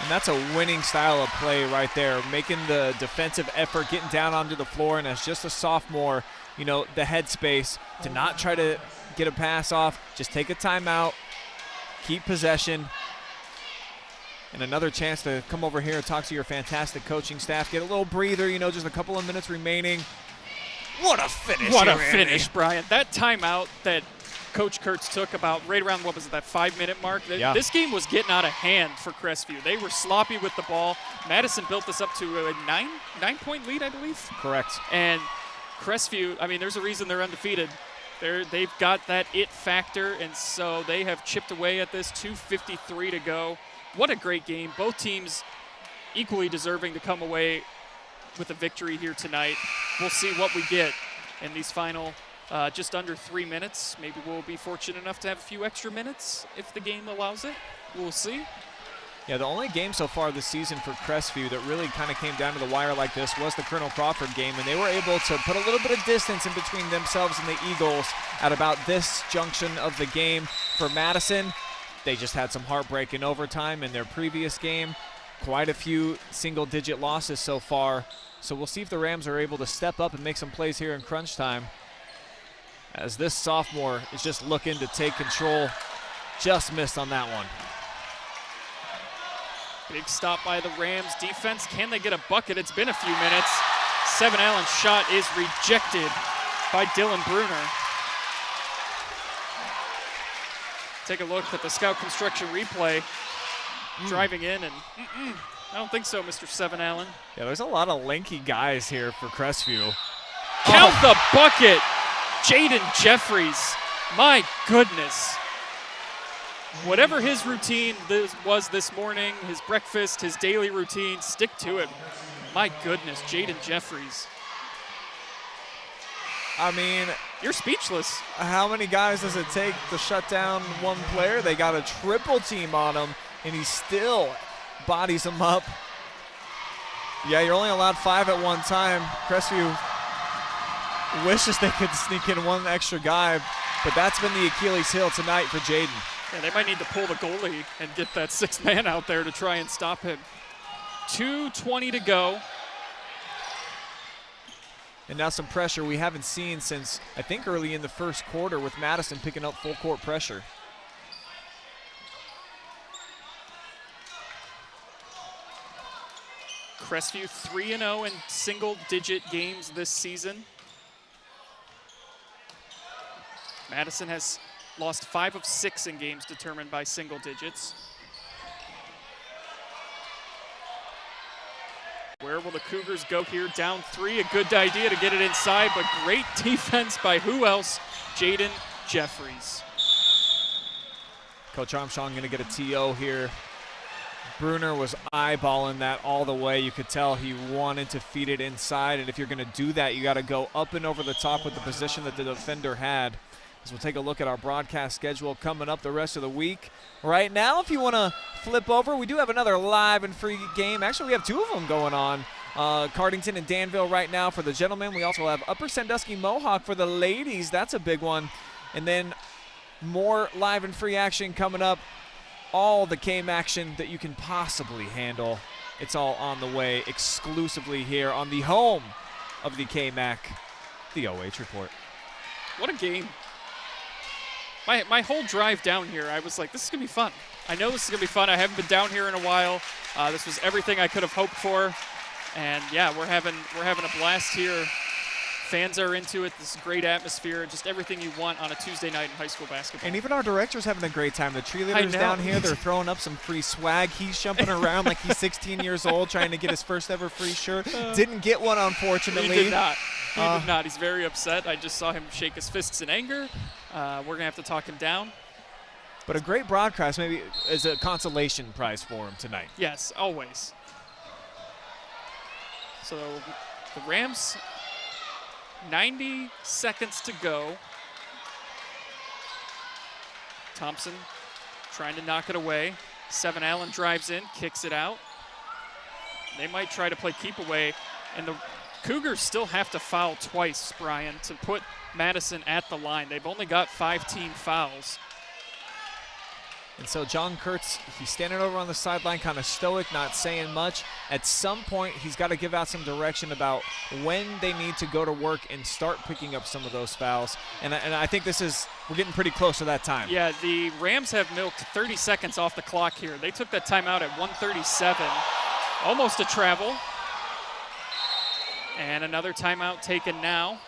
And that's a winning style of play right there, making the defensive effort, getting down onto the floor, and as just a sophomore, you know, the headspace to not try to get a pass off, just take a timeout, keep possession, and another chance to come over here and talk to your fantastic coaching staff, get a little breather, you know, just a couple of minutes remaining. What a finish. What a finish, Brian. That timeout that Coach Kurtz took about right around, what was it, that 5-minute mark? Yeah. This game was getting out of hand for Crestview. They were sloppy with the ball. Madison built this up to a nine-point lead, I believe. Correct. And Crestview, I mean, there's a reason they're undefeated. They've got that it factor, and so they have chipped away at this. 2:53 to go. What a great game. Both teams equally deserving to come away with a victory here tonight. We'll see what we get in these final just under 3 minutes. Maybe we'll be fortunate enough to have a few extra minutes if the game allows it. We'll see. Yeah, the only game so far this season for Crestview that really kind of came down to the wire like this was the Colonel Crawford game, and they were able to put a little bit of distance in between themselves and the Eagles at about this junction of the game. For Madison, they just had some heartbreak in overtime in their previous game. Quite a few single-digit losses so far, so we'll see if the Rams are able to step up and make some plays here in crunch time, as this sophomore is just looking to take control. Just missed on that one. Big stop by the Rams defense. Can they get a bucket? It's been a few minutes. Seven Allen's shot is rejected by Dylan Bruner. Take a look at the Scout Construction replay. Driving in, and I don't think so, Mr. Seven Allen. Yeah, there's a lot of lanky guys here for Crestview. Count the bucket! Jaden Jeffries. My goodness. Whatever his routine was this morning, his breakfast, his daily routine, stick to it. My goodness, Jaden Jeffries. I mean, you're speechless. How many guys does it take to shut down one player? They got a triple team on him, and he still bodies him up. Yeah, you're only allowed 5 at one time. Crestview wishes they could sneak in one extra guy, but that's been the Achilles heel tonight for Jaden. Yeah, they might need to pull the goalie and get that 6th man out there to try and stop him. 2:20 to go. And now some pressure we haven't seen since, I think, early in the first quarter, with Madison picking up full court pressure. Crestview 3-0 in single-digit games this season. Madison has lost 5 of 6 in games determined by single digits. Where will the Cougars go here? Down 3, a good idea to get it inside, but great defense by who else? Jaden Jeffries. Coach Armstrong going to get a TO here. Bruner was eyeballing that all the way. You could tell he wanted to feed it inside, and if you're going to do that, you got to go up and over the top with the position that the defender had. As we'll take a look at our broadcast schedule coming up the rest of the week. Right now, if you want to flip over, we do have another live and free game. Actually, we have 2 of them going on. Cardington and Danville right now for the gentlemen. We also have Upper Sandusky Mohawk for the ladies. That's a big one. And then more live and free action coming up. All the game action that you can possibly handle. It's all on the way exclusively here on the home of the KMAC, the OH Report. What a game. My whole drive down here, I was like, this is going to be fun. I know this is going to be fun. I haven't been down here in a while. This was everything I could have hoped for. And, yeah, we're having a blast here. Fans are into it. This is a great atmosphere. Just everything you want on a Tuesday night in high school basketball. And even our director's having a great time. The cheerleaders down here, they're throwing up some free swag. He's jumping around like he's 16 years old trying to get his first ever free shirt. Didn't get one, unfortunately. He did not. He did not. He's very upset. I just saw him shake his fists in anger. We're going to have to talk him down. But a great broadcast maybe is a consolation prize for him tonight. Yes, always. So the Rams, 90 seconds to go. Thompson trying to knock it away. Seven Allen drives in, kicks it out. They might try to play keep away, and the Cougars still have to foul twice, Brian, to put Madison at the line. They've only got 5 team fouls. And so John Kurtz, he's standing over on the sideline, kind of stoic, not saying much. At some point, he's got to give out some direction about when they need to go to work and start picking up some of those fouls. And I think we're getting pretty close to that time. Yeah, the Rams have milked 30 seconds off the clock here. They took that timeout at 1:37, almost a travel. And another timeout taken now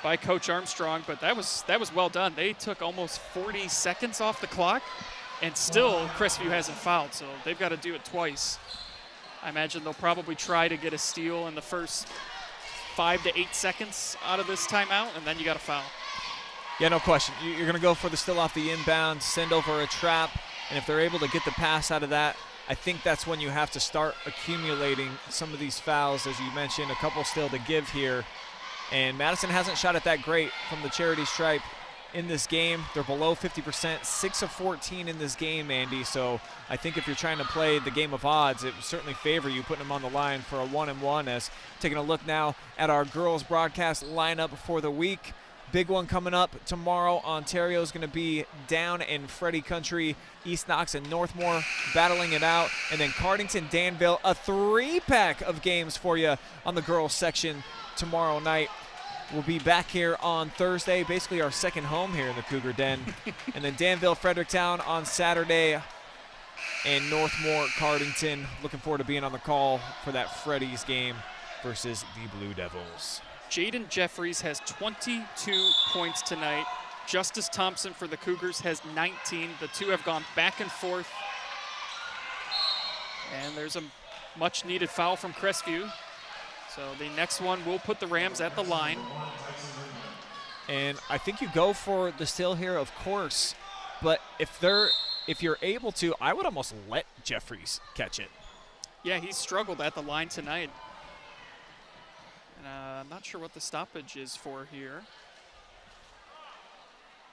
by Coach Armstrong, but that was well done. They took almost 40 seconds off the clock. And still, Crestview hasn't fouled, so they've got to do it twice. I imagine they'll probably try to get a steal in the first 5 to 8 seconds out of this timeout, and then you got to foul. Yeah, no question. You're going to go for the still off the inbound, send over a trap, and if they're able to get the pass out of that, I think that's when you have to start accumulating some of these fouls, as you mentioned, a couple still to give here. And Madison hasn't shot it that great from the charity stripe in this game. They're below 50%, 6 of 14 in this game, Andy. So I think if you're trying to play the game of odds, it would certainly favor you putting them on the line for a 1-and-1. As taking a look now at our girls broadcast lineup for the week. Big one coming up tomorrow. Ontario is going to be down in Freddie Country. East Knox and Northmore battling it out. And then Cardington, Danville, a 3-pack of games for you on the girls section tomorrow night. We'll be back here on Thursday, basically our second home here in the Cougar Den. And then Danville, Fredericktown on Saturday. And Northmore, Cardington. Looking forward to being on the call for that Freddy's game versus the Blue Devils. Jaden Jeffries has 22 points tonight. Justice Thompson for the Cougars has 19. The two have gone back and forth. And there's a much-needed foul from Crestview. So the next one will put the Rams at the line. And I think you go for the steal here, of course. But if you're able to, I would almost let Jeffries catch it. Yeah, he's struggled at the line tonight. And I'm not sure what the stoppage is for here.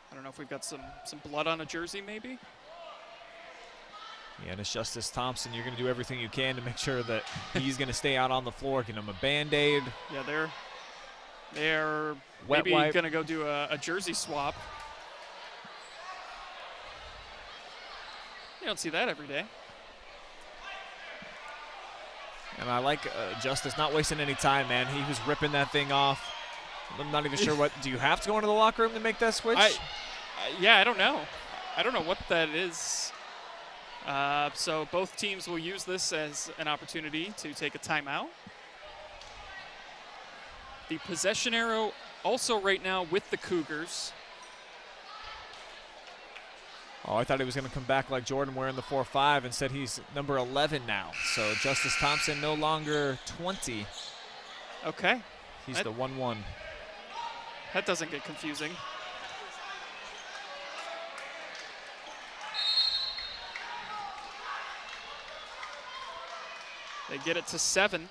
I don't know if we've got some blood on a jersey, maybe. Yeah, and it's Justice Thompson. You're going to do everything you can to make sure that he's going to stay out on the floor, get him a Band-Aid. Yeah, they're maybe going to go do a jersey swap. You don't see that every day. And I like Justice not wasting any time, man. He was ripping that thing off. I'm not even sure what. Do you have to go into the locker room to make that switch? Yeah, I don't know. I don't know what that is. So both teams will use this as an opportunity to take a timeout. The possession arrow also right now with the Cougars. Oh, I thought he was going to come back like Jordan wearing the 4-5. Instead, he's number 11 now. So Justice Thompson no longer 20. Okay. He's the 1-1. That doesn't get confusing. They get it to 7.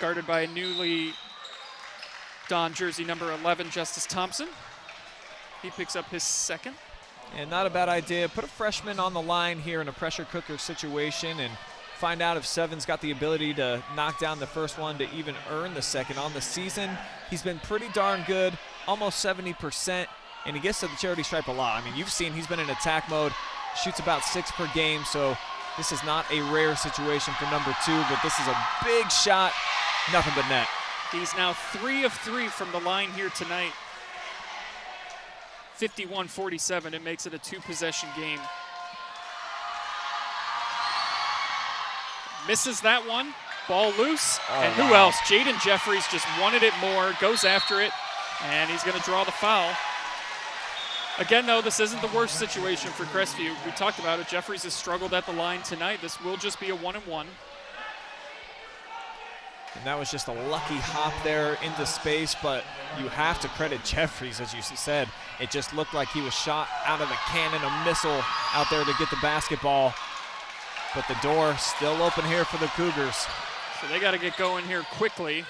Guarded by a newly donned jersey number 11, Justice Thompson. He picks up his second. And not a bad idea. Put a freshman on the line here in a pressure cooker situation and find out if Seven's got the ability to knock down the first one to even earn the second on the season. He's been pretty darn good, almost 70%, and he gets to the charity stripe a lot. I mean, you've seen he's been in attack mode, shoots about 6 per game, so this is not a rare situation for number 2, but this is a big shot, nothing but net. He's now 3 of 3 from the line here tonight. 51-47, it makes it a 2-possession game. Misses that one, ball loose, and who else? Jaden Jeffries just wanted it more, goes after it, and he's gonna draw the foul. Again, though, this isn't the worst situation for Crestview. We talked about it, Jeffries has struggled at the line tonight. This will just be a 1-and-1. And that was just a lucky hop there into space, but you have to credit Jeffries, as you said. It just looked like he was shot out of a cannon, a missile out there to get the basketball. But the door still open here for the Cougars. So they got to get going here quickly.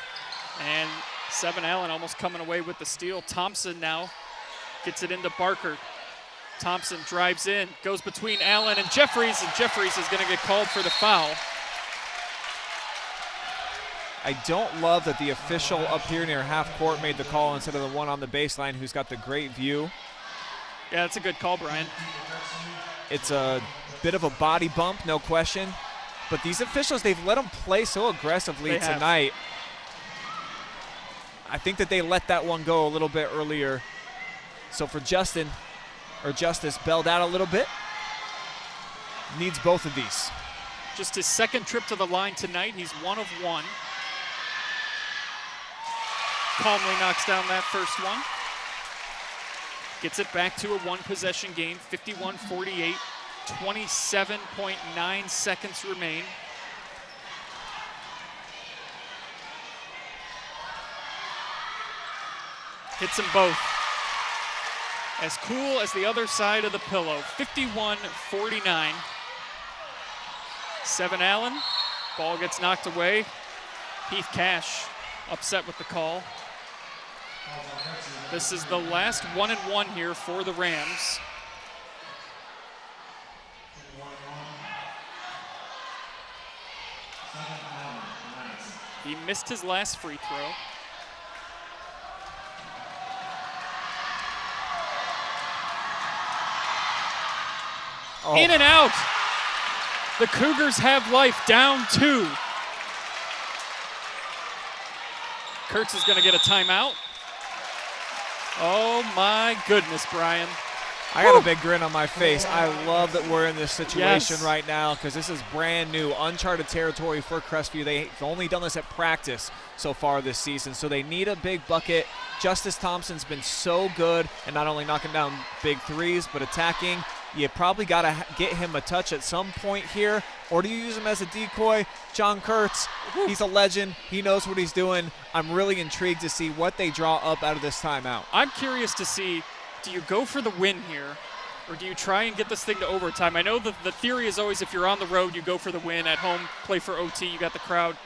And Seven Allen almost coming away with the steal. Thompson now gets it into Barker. Thompson drives in, goes between Allen and Jeffries is going to get called for the foul. I don't love that the official up here near half court made the call instead of the one on the baseline who's got the great view. Yeah, that's a good call, Brian. It's a bit of a body bump, no question. But these officials, they've let them play so aggressively tonight. I think that they let that one go a little bit earlier. So for Justice bailed out a little bit. Needs both of these. Just his second trip to the line tonight. He's 1 of 1. Calmly knocks down that first one. Gets it back to a 1-possession game, 51-48. 27.9 seconds remain. Hits them both. As cool as the other side of the pillow. 51-49. 7 Allen. Ball gets knocked away. Heath Cash upset with the call. This is the last 1-1 here for the Rams. He missed his last free throw. Oh. In and out. The Cougars have life, down 2. Kurtz is going to get a timeout. Oh my goodness, Brian. I got a big grin on my face. I love that we're in this situation Yes. right now because this is brand new, uncharted territory for Crestview. They've only done this at practice so far this season, so they need a big bucket. Justice Thompson's been so good and not only knocking down big threes, but attacking. You probably got to get him a touch at some point here, or do you use him as a decoy? John Kurtz, he's a legend. He knows what he's doing. I'm really intrigued to see what they draw up out of this timeout. I'm curious to see, do you go for the win here, or do you try and get this thing to overtime? I know the theory is always if you're on the road, you go for the win. At home, play for OT, you got the crowd.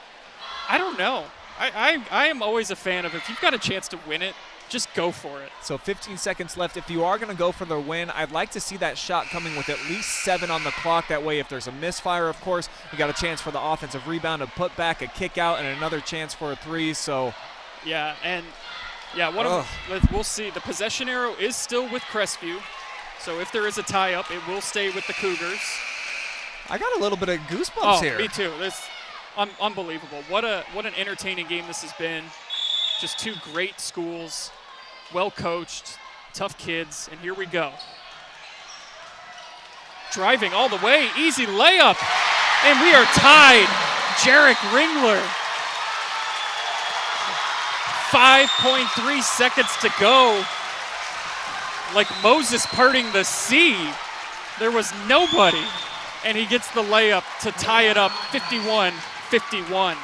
I don't know. I am always a fan of if you've got a chance to win it, just go for it. So 15 seconds left. If you are going to go for the win, I'd like to see that shot coming with at least 7 on the clock. That way, if there's a misfire, of course, you got a chance for the offensive rebound, a put back, a kick out, and another chance for a 3. So, yeah, and yeah, we'll see. The possession arrow is still with Crestview. So if there is a tie-up, it will stay with the Cougars. I got a little bit of goosebumps here. Me too. This unbelievable. What an entertaining game this has been. Just 2 great schools, well coached, tough kids, and here we go. Driving all the way, easy layup, and we are tied. Jarek Ringler. 5.3 seconds to go. Like Moses parting the sea. There was nobody, and he gets the layup to tie it up 51-51.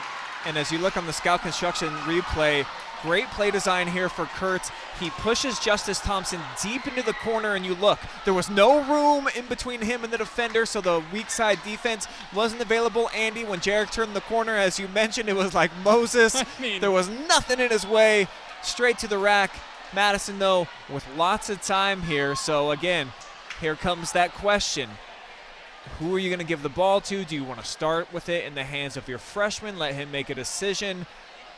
And as you look on the Scout Construction replay, great play design here for Kurtz. He pushes Justice Thompson deep into the corner, and you look, there was no room in between him and the defender, so the weak side defense wasn't available. Andy, when Jarek turned the corner, as you mentioned, it was like Moses. There was nothing in his way, straight to the rack. Madison, though, with lots of time here. So, again, here comes that question. Who are you going to give the ball to? Do you want to start with it in the hands of your freshman, let him make a decision,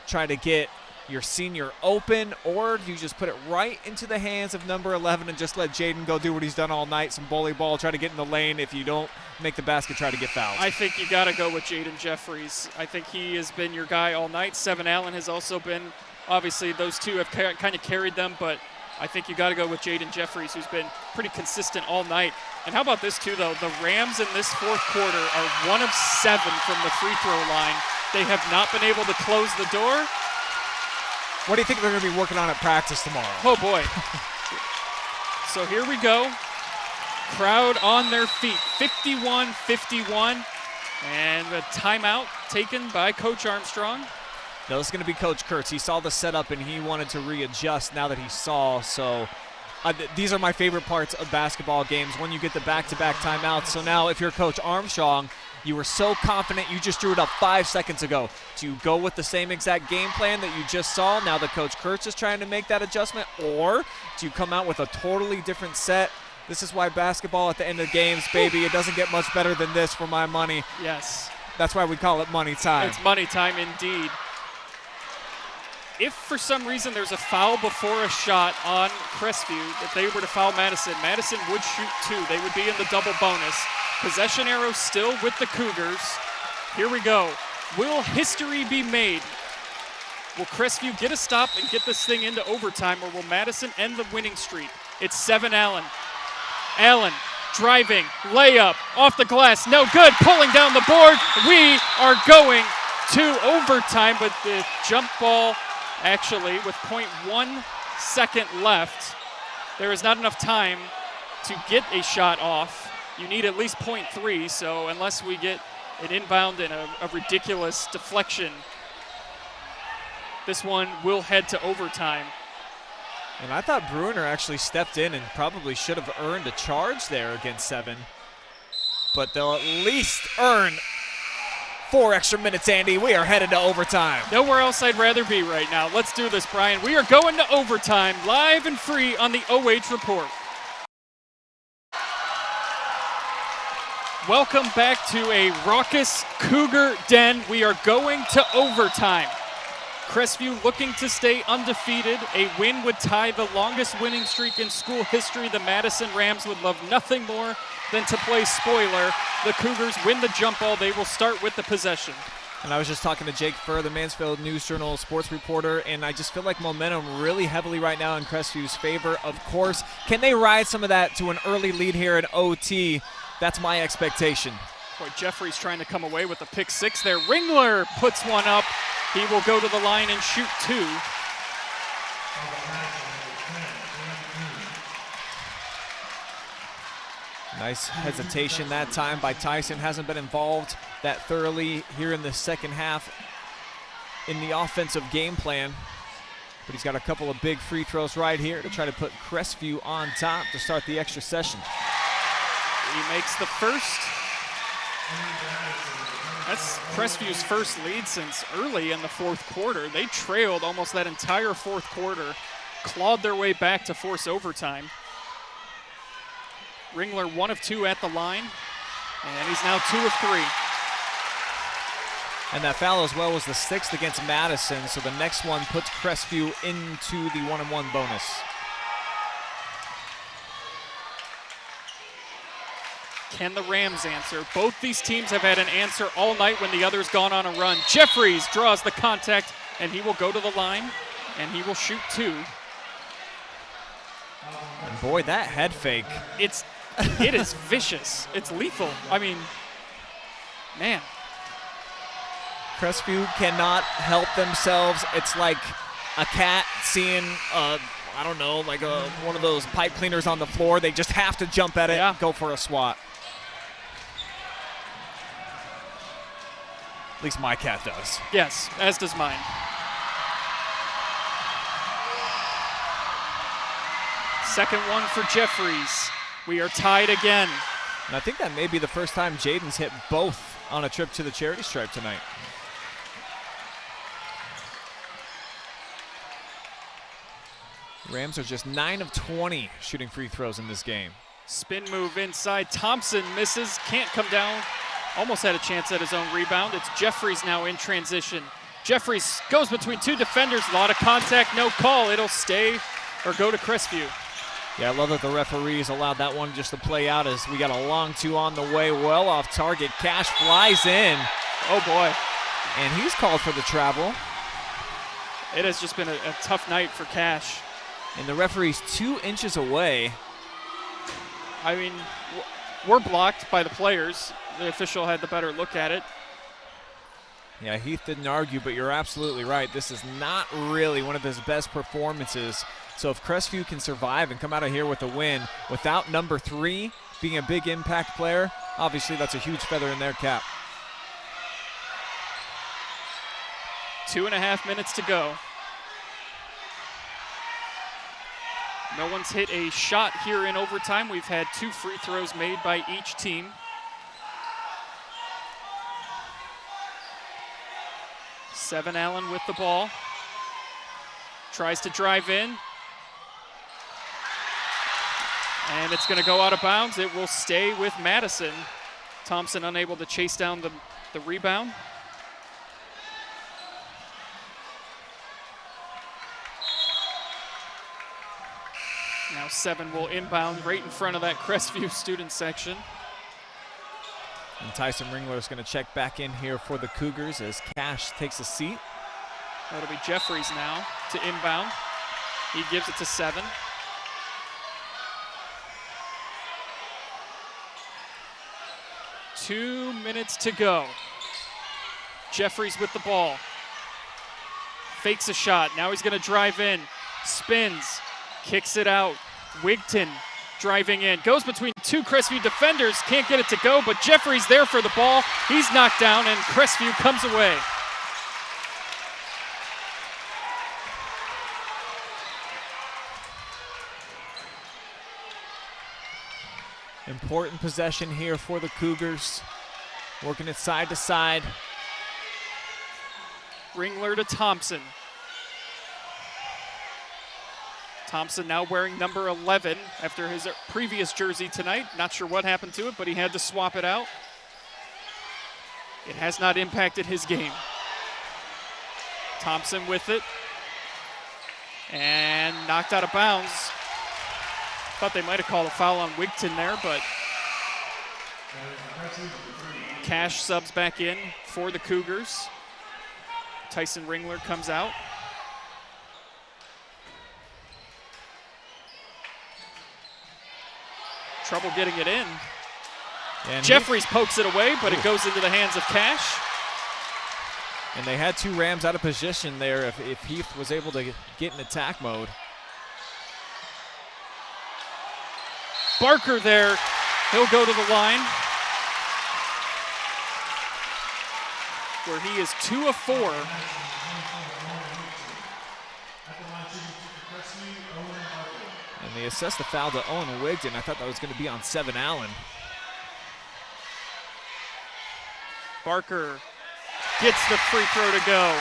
try to get your senior open, or do you just put it right into the hands of number 11 and just let Jaden go do what he's done all night, some bully ball, try to get in the lane. If you don't make the basket, try to get fouled? I think you got to go with Jaden Jeffries. I think he has been your guy all night. 7 Allen has also been, obviously those two have kind of carried them, but I think you got to go with Jaden Jeffries, who's been pretty consistent all night. And how about this too, though? The Rams in this fourth quarter are 1 of 7 from the free throw line. They have not been able to close the door. What do you think they're going to be working on at practice tomorrow? Oh, boy. So here we go. Crowd on their feet. 51-51. And a timeout taken by Coach Armstrong. No, this is going to be Coach Kurtz. He saw the setup and he wanted to readjust now that he saw. So these are my favorite parts of basketball games, when you get the back-to-back timeouts. So now if you're Coach Armstrong, you were so confident you just drew it up 5 seconds ago. Do you go with the same exact game plan that you just saw now that Coach Kurtz is trying to make that adjustment? Or do you come out with a totally different set? This is why basketball at the end of games, baby, it doesn't get much better than this for my money. Yes. That's why we call it money time. It's money time indeed. If for some reason there's a foul before a shot on Crestview, if they were to foul Madison, Madison would shoot 2. They would be in the double bonus. Possession arrow still with the Cougars. Here we go. Will history be made? Will Crestview get a stop and get this thing into overtime, or will Madison end the winning streak? It's 7 Allen. Allen driving, layup, off the glass, no good, pulling down the board. We are going to overtime, but the jump ball, actually, with 0.1 second left, there is not enough time to get a shot off. You need at least 0.3, so unless we get an inbound and a ridiculous deflection, this one will head to overtime. And I thought Bruner actually stepped in and probably should have earned a charge there against 7. But they'll at least earn 4 extra minutes, Andy. We are headed to overtime. Nowhere else I'd rather be right now. Let's do this, Brian. We are going to overtime, live and free on the OH Report. Welcome back to a raucous Cougar den. We are going to overtime. Crestview looking to stay undefeated. A win would tie the longest winning streak in school history. The Madison Rams would love nothing more than to play spoiler. The Cougars win the jump ball. They will start with the possession. And I was just talking to Jake Furr, the Mansfield News Journal sports reporter, and I just feel like momentum really heavily right now in Crestview's favor. Of course, can they ride some of that to an early lead here in OT? That's my expectation. Boy, Jeffries trying to come away with a pick 6 there. Ringler puts one up. He will go to the line and shoot 2. Nice hesitation that time by Tyson. Hasn't been involved that thoroughly here in the second half in the offensive game plan. But he's got a couple of big free throws right here to try to put Crestview on top to start the extra session. He makes the first. That's Crestview's first lead since early in the fourth quarter. They trailed almost that entire fourth quarter, clawed their way back to force overtime. Ringler 1 of 2 at the line, and he's now 2 of 3. And that foul as well was the 6th against Madison, so the next one puts Crestview into the 1-on-1 bonus. Can the Rams answer? Both these teams have had an answer all night when the other's gone on a run. Jeffries draws the contact, and he will go to the line, and he will shoot 2. And boy, that head fake. It is vicious. It's lethal. I mean, man. Crestview cannot help themselves. It's like a cat seeing, I don't know, like one of those pipe cleaners on the floor. They just have to jump at it and go for a swat. At least my cat does. Yes, as does mine. Second one for Jeffries. We are tied again. And I think that may be the first time Jaden's hit both on a trip to the charity stripe tonight. Rams are just 9 of 20 shooting free throws in this game. Spin move inside. Thompson misses, can't come down. Almost had a chance at his own rebound. It's Jeffries now in transition. Jeffries goes between 2 defenders. A lot of contact, no call. It'll stay or go to Crestview. Yeah, I love that the referees allowed that one just to play out as we got a long 2 on the way. Well off target. Cash flies in. Oh, boy. And he's called for the travel. It has just been a tough night for Cash. And the referee's 2 inches away. I mean, we're blocked by the players. The official had the better look at it. Yeah, Heath didn't argue, but you're absolutely right. This is not really one of his best performances. So if Crestview can survive and come out of here with a win without number 3 being a big impact player, obviously that's a huge feather in their cap. 2.5 minutes to go. No one's hit a shot here in overtime. We've had 2 free throws made by each team. Seven Allen with the ball. Tries to drive in. And it's going to go out of bounds. It will stay with Madison. Thompson unable to chase down the rebound. Now 7 will inbound right in front of that Crestview student section. And Tyson Ringler is going to check back in here for the Cougars as Cash takes a seat. That'll be Jeffries now to inbound. He gives it to 7. Two minutes to go. Jeffries with the ball. Fakes a shot. Now he's going to drive in. Spins. Kicks it out. Wigton driving in. Goes between 2 Crestview defenders. Can't get it to go, but Jeffries there for the ball. He's knocked down, and Crestview comes away. Important possession here for the Cougars. Working it side to side. Ringler to Thompson. Thompson now wearing number 11 after his previous jersey tonight. Not sure what happened to it, but he had to swap it out. It has not impacted his game. Thompson with it. And knocked out of bounds. Thought they might have called a foul on Wigton there, but Cash subs back in for the Cougars. Tyson Ringler comes out. Trouble getting it in. And Jeffries pokes it away, but it goes into the hands of Cash. And they had two Rams out of position there if Heath was able to get in attack mode. Barker there, he'll go to the line where he is 2 of 4. And they assessed the foul to Owen Wigton. I thought that was going to be on Seven Allen. Barker gets the free throw to go.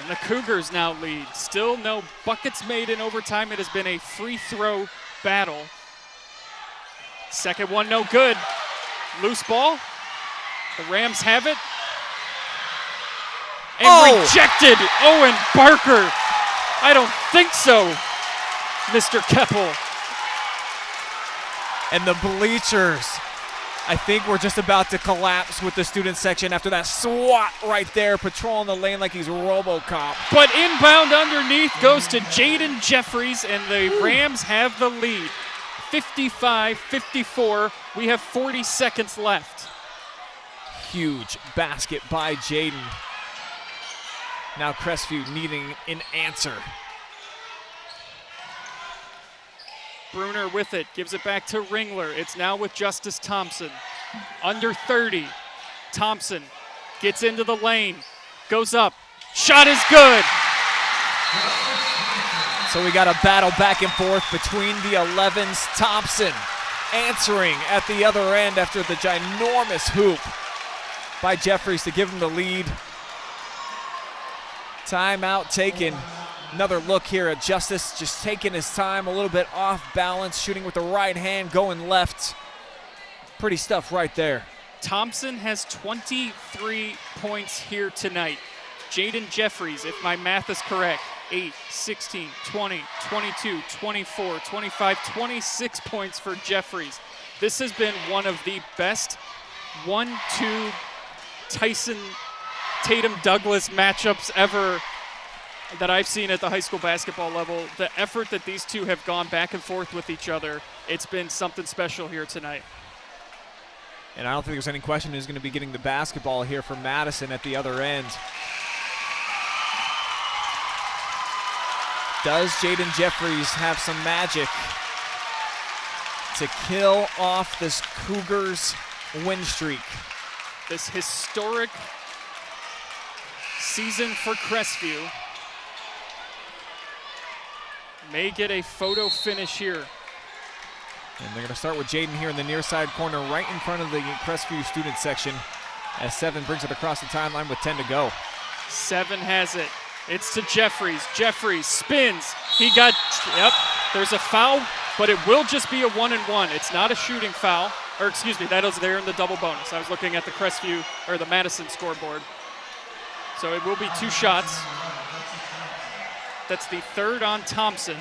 And the Cougars now lead. Still no buckets made in overtime. It has been a free throw battle. Second one no good. Loose ball. The Rams have it. And rejected. Owen Barker. I don't think so, Mr. Keppel. And the bleachers, I think we're just about to collapse with the student section after that swat right there, patrolling the lane like he's RoboCop. But inbound underneath goes to Jaden Jeffries, and the Rams have the lead. 55-54. We have 40 seconds left. Huge basket by Jaden. Now Crestview needing an answer. Bruner with it, gives it back to Ringler. It's now with Justice Thompson. Under 30. Thompson gets into the lane, goes up. Shot is good. So we got a battle back and forth between the 11s. Thompson answering at the other end after the ginormous hoop by Jeffries to give him the lead. Timeout taken. Another look here at Justice, just taking his time, a little bit off balance, shooting with the right hand, going left. Pretty stuff right there. Thompson has 23 points here tonight. Jaden Jeffries, if my math is correct, 8, 16, 20, 22, 24, 25, 26 points for Jeffries. This has been one of the best 1-2 Tyson Tatum Douglas matchups ever that I've seen at the high school basketball level. The effort that these two have gone back and forth with each other, it's been something special here tonight. And I don't think there's any question who's going to be getting the basketball here for Madison at the other end. Does Jaden Jeffries have some magic to kill off this Cougars win streak? This historic season for Crestview may get a photo finish here. And they're going to start with Jaden here in the near side corner, right in front of the Crestview student section, as Seven brings it across the timeline with 10 to go. Seven has it. It's to Jeffries. Jeffries spins. He got, yep, there's a foul, but it will just be a 1-and-1. It's not a shooting foul, or excuse me, that is there in the double bonus. I was looking at the Crestview, or the Madison scoreboard. So it will be 2 shots. That's the third on Thompson.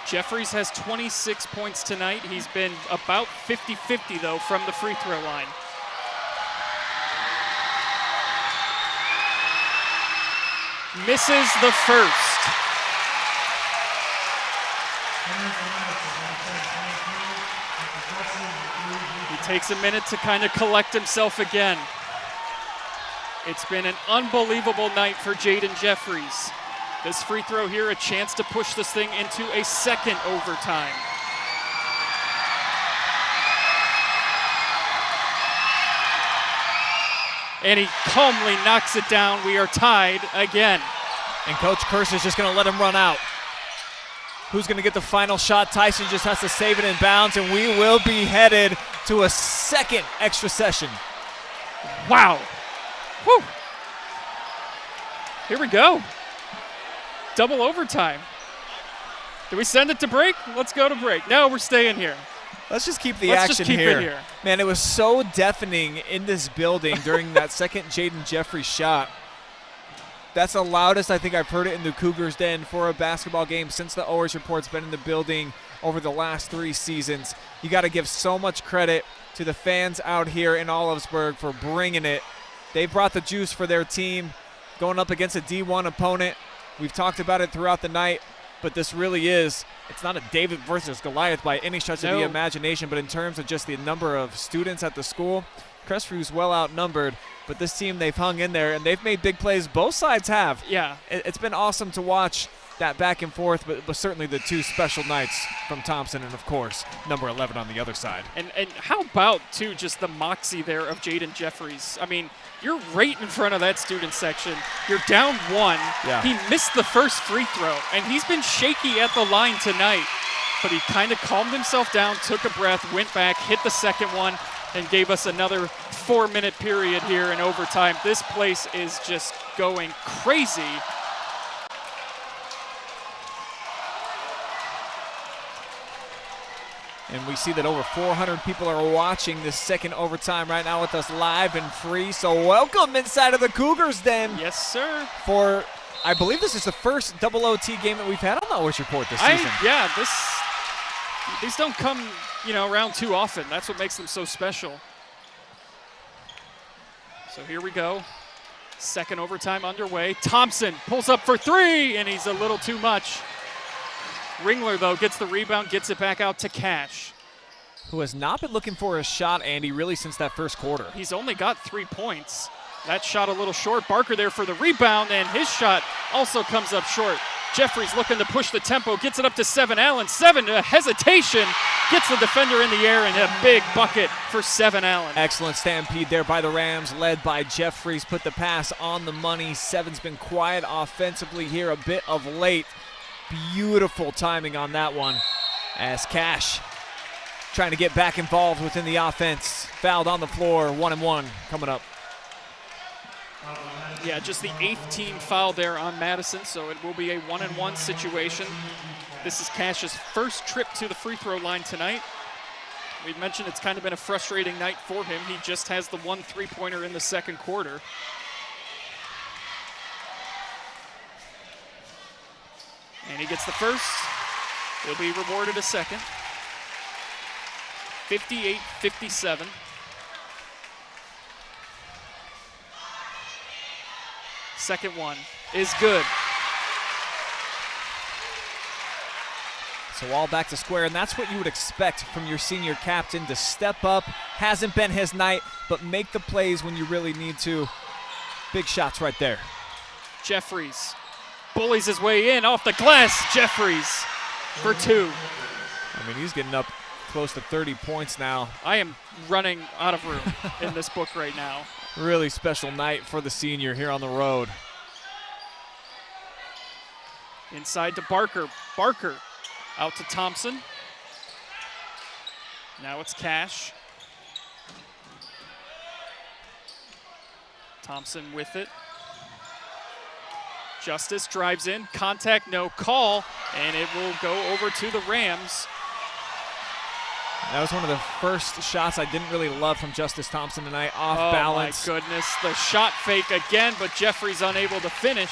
Jeffries has 26 points tonight. He's been about 50-50 though from the free throw line. Misses the first. He takes a minute to kind of collect himself again. It's been an unbelievable night for Jaden Jeffries. This free throw here, a chance to push this thing into a second overtime. And he calmly knocks it down. We are tied again. And Coach Kurtz is just going to let him run out. Who's going to get the final shot? Tyson just has to save it in bounds, and we will be headed to a second extra session. Wow. Whew. Here we go. Double overtime. Do we send it to break? Let's go to break. No, we're staying here. Let's just keep the Let's action just keep here. it here. Man, it was so deafening in this building during that second Jaden Jeffries shot. That's the loudest I think I've heard it in the Cougars Den for a basketball game since the Always Report's been in the building over the last 3 seasons. You got to give so much credit to the fans out here in Olivesburg for bringing it. They brought the juice for their team going up against a D1 opponent. We've talked about it throughout the night, but this really is, it's not a David versus Goliath by any stretch of the imagination, but in terms of just the number of students at the school, Crestview's well outnumbered, but this team, they've hung in there, and they've made big plays. Both sides have. Yeah. It's been awesome to watch that back and forth, but certainly the 2 special nights from Thompson and, of course, number 11 on the other side. And how about, too, just the moxie there of Jaden Jeffries? I mean, you're right in front of that student section. You're down 1. Yeah. He missed the first free throw, and he's been shaky at the line tonight. But he kind of calmed himself down, took a breath, went back, hit the second one, and gave us another 4-minute period here in overtime. This place is just going crazy. And we see that over 400 people are watching this second overtime right now with us live and free. So welcome inside of the Cougars Den. Yes, sir. For, I believe this is the first double OT game that we've had on the Always Report this season. Yeah, these don't come, around too often. That's what makes them so special. So here we go. Second overtime underway. Thompson pulls up for 3, and he's a little too much. Ringler, though, gets the rebound, gets it back out to Cash. Who has not been looking for a shot, Andy, really since that first quarter. He's only got 3 points. That shot a little short. Barker there for the rebound, and his shot also comes up short. Jeffries looking to push the tempo, gets it up to 7. Allen, 7, a hesitation, gets the defender in the air, and a big bucket for 7 Allen. Excellent stampede there by the Rams, led by Jeffries. Put the pass on the money. 7's been quiet offensively here a bit of late. Beautiful timing on that one as Cash trying to get back involved within the offense. Fouled on the floor, 1-1 coming up. Yeah, just the 8th team foul there on Madison, so it will be a 1-1 situation. This is Cash's first trip to the free throw line tonight. We've mentioned it's kind of been a frustrating night for him. He just has the 1 3-pointer in the second quarter. And he gets the first. He'll be rewarded a second. 58-57. Second one is good. So all back to square, and that's what you would expect from your senior captain, to step up. Hasn't been his night, but make the plays when you really need to. Big shots right there. Jeffries bullies his way in off the glass. Jeffries for 2. I mean, he's getting up close to 30 points now. I am running out of room in this book right now. Really special night for the senior here on the road. Inside to Barker. Barker out to Thompson. Now it's Cash. Thompson with it. Justice drives in. Contact, no call. And it will go over to the Rams. That was one of the first shots I didn't really love from Justice Thompson tonight. Off balance. Oh, my goodness. The shot fake again, but Jeffries unable to finish.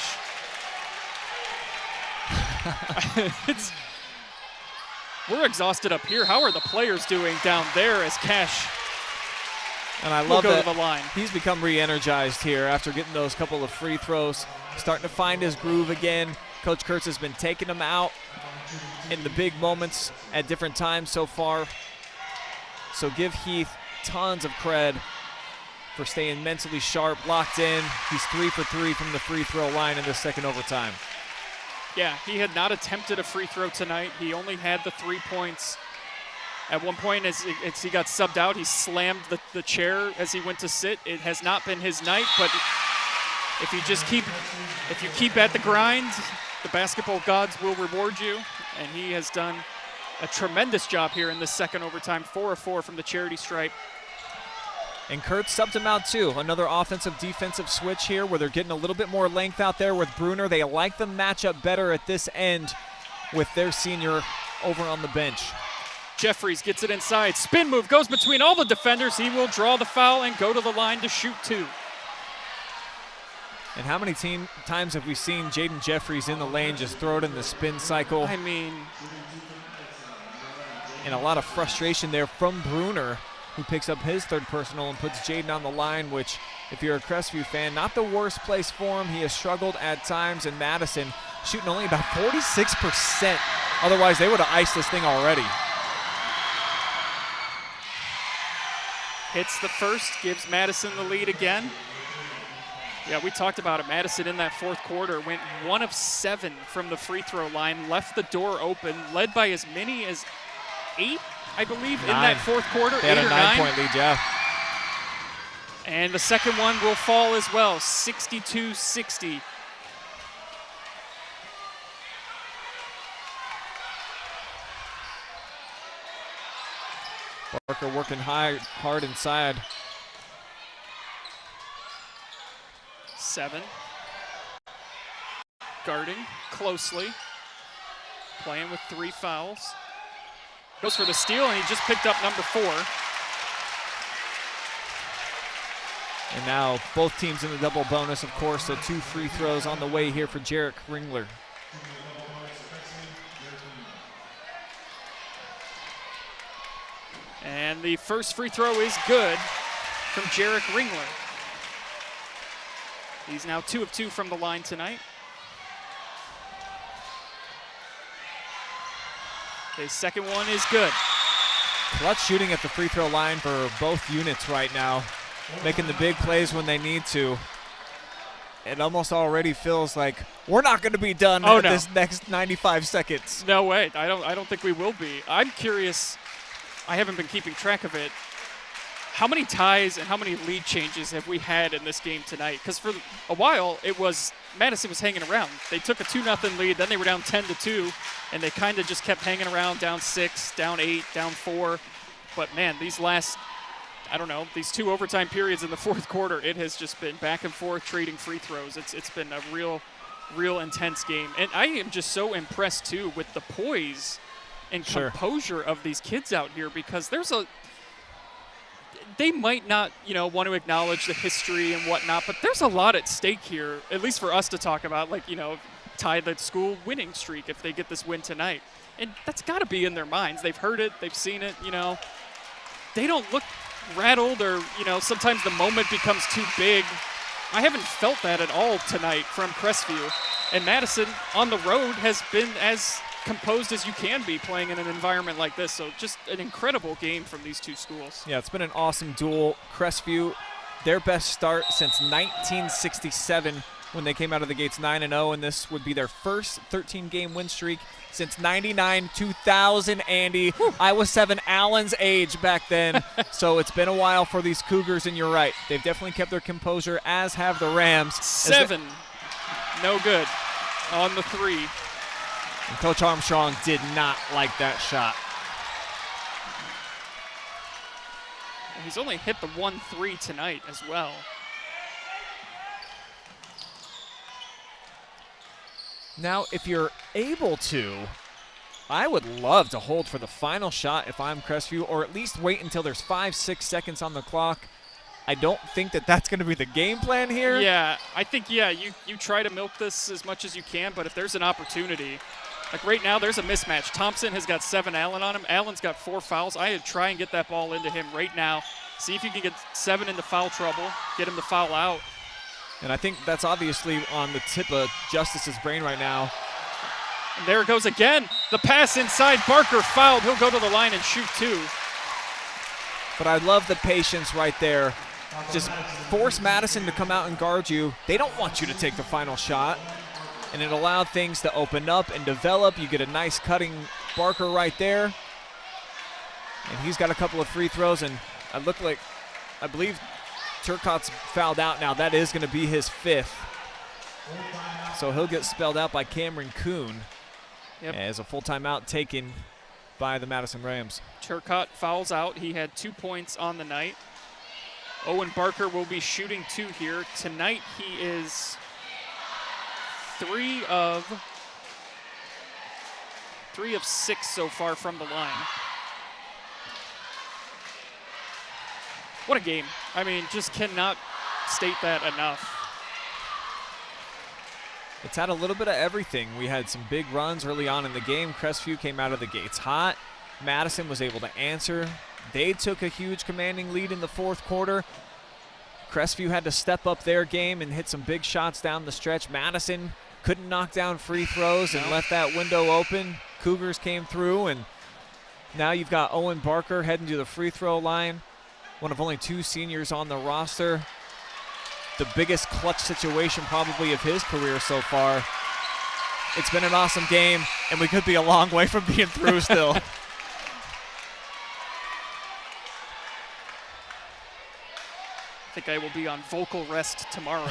We're exhausted up here. How are the players doing down there as Cash and I love that to the line? He's become re-energized here after getting those couple of free throws. Starting to find his groove again. Coach Kurtz has been taking him out in the big moments at different times so far. So give Heath tons of cred for staying mentally sharp, locked in. He's 3 for 3 from the free throw line in the second overtime. Yeah, he had not attempted a free throw tonight. He only had the 3 points. At one point, as he got subbed out, he slammed the chair as he went to sit. It has not been his night, but if you keep at the grind, the basketball gods will reward you, and he has done a tremendous job here in this second overtime. 4 of 4 from the charity stripe. And Kurt subbed him out too. Another offensive defensive switch here where they're getting a little bit more length out there with Bruner. They like the matchup better at this end with their senior over on the bench. Jeffries gets it inside. Spin move goes between all the defenders. He will draw the foul and go to the line to shoot 2. And how many times have we seen Jaden Jeffries in the lane just throw it in the spin cycle? I mean. And a lot of frustration there from Bruner, who picks up his third personal and puts Jaden on the line, which, if you're a Crestview fan, not the worst place for him. He has struggled at times in Madison, shooting only about 46%. Otherwise, they would have iced this thing already. Hits the first, gives Madison the lead again. Yeah, we talked about it. Madison in that fourth quarter went 1 of 7 from the free throw line, left the door open, led by as many as 8, I believe, 9. In that fourth quarter. They had 8 or a 9. 9-point lead, yeah. And the second one will fall as well, 62-60. Barker working hard inside. 7. Guarding closely. Playing with 3 fouls. Goes for the steal, and he just picked up number 4. And now both teams in the double bonus, of course, so 2 free throws on the way here for Jarek Ringler. And the first free throw is good from Jarek Ringler. He's now 2 of 2 from the line tonight. His second one is good. Clutch shooting at the free throw line for both units right now, making the big plays when they need to. It almost already feels like we're not going to be done this next 95 seconds. No way. I don't think we will be. I'm curious. I haven't been keeping track of it. How many ties and how many lead changes have we had in this game tonight? Because for a while, Madison was hanging around. They took a 2-0 lead, then they were down 10-2, and they kind of just kept hanging around, down 6, down 8, down 4. But man, these last, these 2 overtime periods in the fourth quarter, it has just been back and forth trading free throws. It's been a real intense game. And I am just so impressed too with the poise and composure of these kids out here, because they might not, want to acknowledge the history and whatnot, but there's a lot at stake here, at least for us to talk about, tie the school winning streak if they get this win tonight. And that's got to be in their minds. They've heard it, they've seen it, They don't look rattled or, sometimes the moment becomes too big. I haven't felt that at all tonight from Crestview. And Madison on the road has been as composed as you can be playing in an environment like this. So just an incredible game from these 2 schools. Yeah, it's been an awesome duel. Crestview, their best start since 1967 when they came out of the gates 9-0, and this would be their first 13-game win streak since 99-2000, Andy. I was 7 Allen's age back then, so it's been a while for these Cougars, and you're right. They've definitely kept their composure, as have the Rams. 7, no good on the 3. And Coach Armstrong did not like that shot. He's only hit the 1-3 tonight as well. Now, if you're able to, I would love to hold for the final shot if I'm Crestview, or at least wait until there's 5-6 seconds on the clock. I don't think that's going to be the game plan here. Yeah, I think, you try to milk this as much as you can, but if there's an opportunity, right now there's a mismatch. Thompson has got 7 Allen on him. Allen's got 4 fouls. I would try and get that ball into him right now. See if you can get 7 into foul trouble, get him to foul out. And I think that's obviously on the tip of Justice's brain right now. And there it goes again. The pass inside. Barker fouled. He'll go to the line and shoot 2. But I love the patience right there. Just force Madison to come out and guard you. They don't want you to take the final shot. And it allowed things to open up and develop. You get a nice cutting Barker right there. And he's got a couple of free throws, and I believe Turcotte's fouled out now. That is going to be his 5th. So he'll get spelled out by Cameron Kuhn as a full timeout taken by the Madison Rams. Turcotte fouls out. He had 2 points on the night. Owen Barker will be shooting 2 here. Tonight he is 3 of 6 so far from the line. What a game. I mean, just cannot state that enough. It's had a little bit of everything. We had some big runs early on in the game. Crestview came out of the gates hot. Madison was able to answer. They took a huge commanding lead in the 4th quarter. Crestview had to step up their game and hit some big shots down the stretch. Madison couldn't knock down free throws and left that window open. Cougars came through, and now you've got Owen Barker heading to the free throw line. One of only 2 seniors on the roster. The biggest clutch situation probably of his career so far. It's been an awesome game, and we could be a long way from being through still. I think I will be on vocal rest tomorrow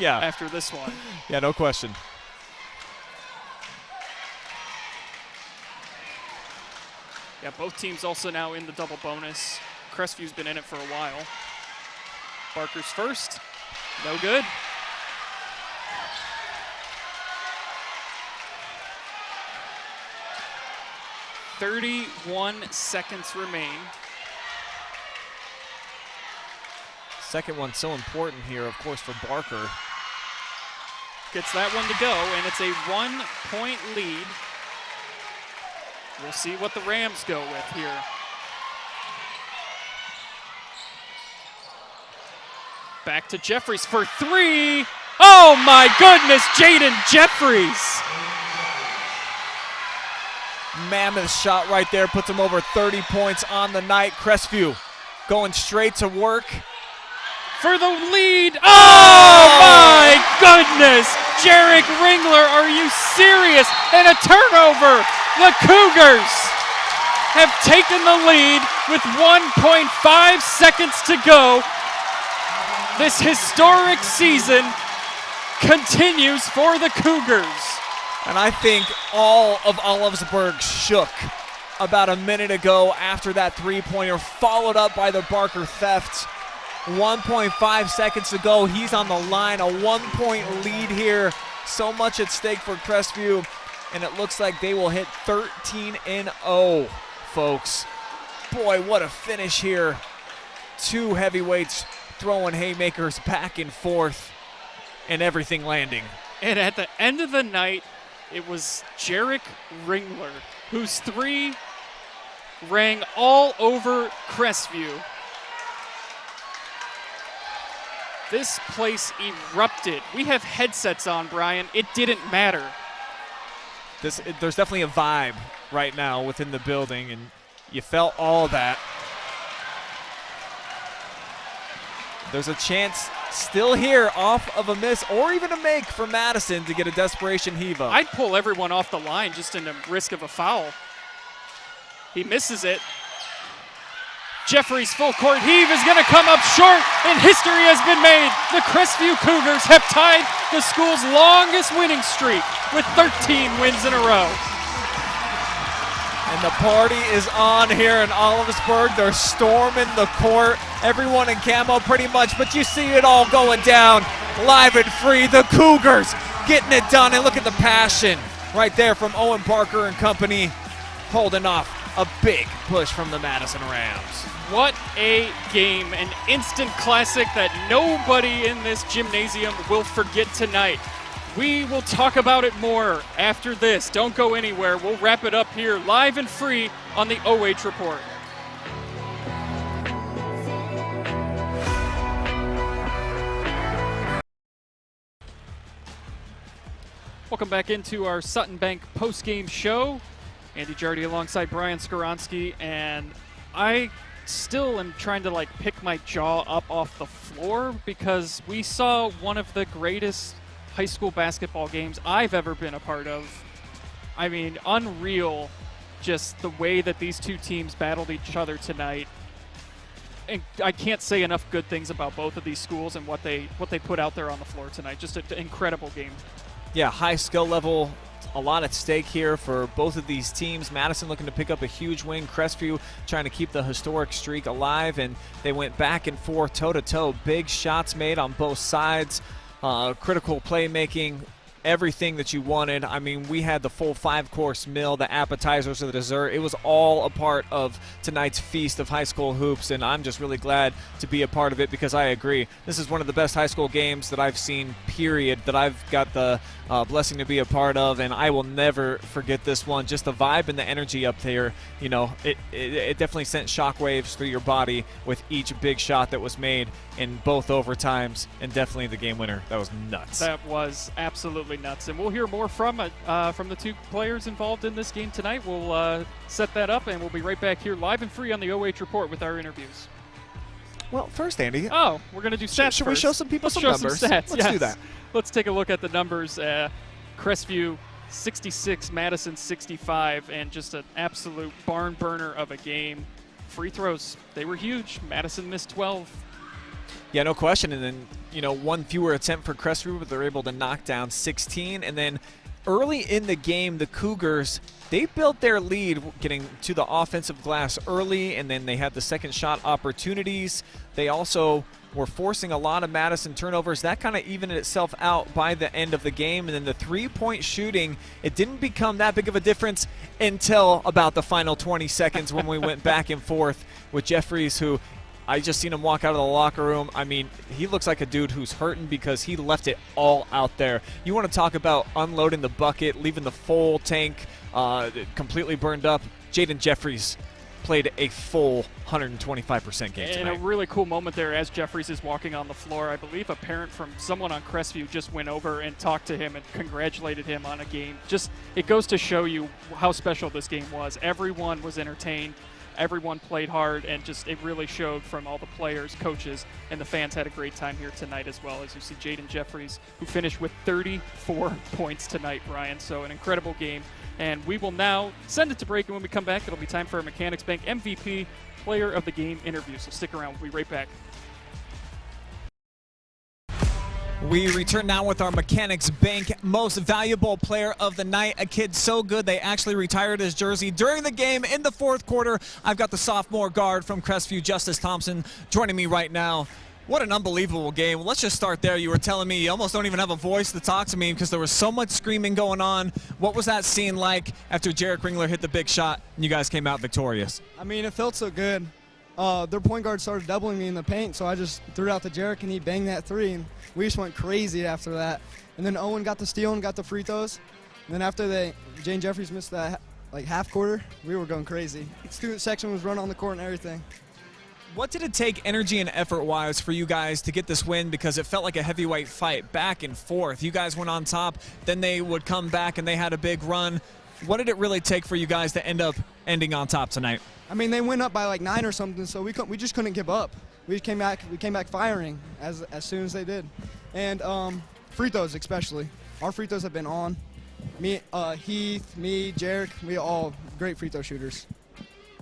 after this one. Yeah, no question. Yeah, both teams also now in the double bonus. Crestview's been in it for a while. Barker's first. No good. .31 seconds remain. Second one so important here, of course, for Barker. Gets that one to go, and it's a 1-point lead. We'll see what the Rams go with here. Back to Jeffries for 3. Oh my goodness, Jaden Jeffries. Mammoth shot right there, puts him over 30 points on the night. Crestview going straight to work. For the lead. Oh my goodness. Jarek Ringler, are you serious? And a turnover. The Cougars have taken the lead with 1.5 seconds to go. This historic season continues for the Cougars. And I think all of Olivsburg shook about a minute ago after that three-pointer, followed up by the Barker theft. 1.5 seconds to go. He's on the line, a 1-point lead here. So much at stake for Crestview, and it looks like they will hit 13-0, folks. Boy, what a finish here. 2 heavyweights throwing haymakers back and forth, and everything landing. And at the end of the night, it was Jarek Ringler, whose 3 rang all over Crestview. This place erupted. We have headsets on, Brian. It didn't matter. There's definitely a vibe right now within the building, and you felt all that. There's a chance still here off of a miss or even a make for Madison to get a desperation heave up. I'd pull everyone off the line just in the risk of a foul. He misses it. Jeffries' full court heave is going to come up short, and history has been made. The Crestview Cougars have tied the school's longest winning streak with 13 wins in a row. And the party is on here in Olivsburg. They're storming the court. Everyone in camo pretty much, but you see it all going down live and free. The Cougars getting it done, and look at the passion right there from Owen Barker and company, holding off a big push from the Madison Rams. What a game, an instant classic that nobody in this gymnasium will forget tonight. We will talk about it more after this. Don't go anywhere. We'll wrap it up here live and free on the OH Report. Welcome back into our Sutton Bank post-game show. Andy Jardy alongside Brian Skoronsky, and I still am trying to pick my jaw up off the floor because we saw one of the greatest high school basketball games I've ever been a part of. I mean, unreal, just the way that these two teams battled each other tonight. I can't say enough good things about both of these schools and what they put out there on the floor tonight. Just an incredible game. Yeah, high skill level. A lot at stake here for both of these teams. Madison looking to pick up a huge win. Crestview trying to keep the historic streak alive, and they went back and forth, toe-to-toe. Big shots made on both sides. Critical playmaking. Everything that you wanted. I mean, we had the full 5-course meal, the appetizers, the dessert. It was all a part of tonight's feast of high school hoops, and I'm just really glad to be a part of it because I agree. This is one of the best high school games that I've seen, period, that I've got the blessing to be a part of, and I will never forget this one. Just the vibe and the energy up there, you know, it definitely sent shockwaves through your body with each big shot that was made in both overtimes, and definitely the game winner. That was nuts. That was absolutely nuts, and we'll hear more from the two players involved in this game tonight. We'll set that up, and we'll be right back here live and free on the OH Report with our interviews. Well, first, Andy. Oh, we're going to do stats Should first. we show some people Let's some show numbers? Some stats. Let's do that. Let's take a look at the numbers. Crestview 66, Madison 65, and just an absolute barn burner of a game. Free throws, they were huge. Madison missed 12. Yeah, no question. And then, you know, one fewer attempt for Crestview, but they're able to knock down 16. And then early in the game, the Cougars, they built their lead getting to the offensive glass early, and then they had the second shot opportunities. They also were forcing a lot of Madison turnovers. That kind of evened itself out by the end of the game. And then the three-point shooting, it didn't become that big of a difference until about the final 20 seconds when we went back and forth with Jeffries, who I just seen him walk out of the locker room. I mean, he looks like a dude who's hurting because he left it all out there. You want to talk about unloading the bucket, leaving the full tank completely burned up. Jaden Jeffries played a full 125% game tonight. And a really cool moment there as Jeffries is walking on the floor. I believe a parent from someone on Crestview just went over and talked to him and congratulated him on a game. Just, it goes to show you how special this game was. Everyone was entertained. Everyone played hard, and just it really showed from all the players, coaches, and the fans had a great time here tonight as well. As you see Jaden Jeffries, who finished with 34 points tonight, Brian. So an incredible game. And we will now send it to break, and when we come back, it'll be time for our Mechanics Bank MVP Player of the Game interview. So stick around. We'll be right back. We return now with our Mechanics Bank Most Valuable Player of the Night. A kid so good they actually retired his jersey during the game in the fourth quarter. I've got the sophomore guard from Crestview, Justice Thompson, joining me right now. What an unbelievable game. Let's just start there. You were telling me you almost don't even have a voice to talk to me because there was so much screaming going on. What was that scene like after Jarek Ringler hit the big shot and you guys came out victorious? I mean, it felt so good. Their point guard started doubling me in the paint, so I just threw out to Jarek and he banged that three, and we just went crazy after that. And then Owen got the steal and got the free throws. And then after Jane Jeffries missed that half quarter, we were going crazy. The student section was running on the court and everything. What did it take energy and effort-wise for you guys to get this win? Because it felt like a heavyweight fight, back and forth. You guys went on top, then they would come back and they had a big run. What did it really take for you guys to ending on top tonight? I mean, they went up by like 9 or something, so we just couldn't give up. We came back firing as soon as they did. And free throws especially. Our free throws have been on. Me, Heath, me, Jarek, we all great free throw shooters.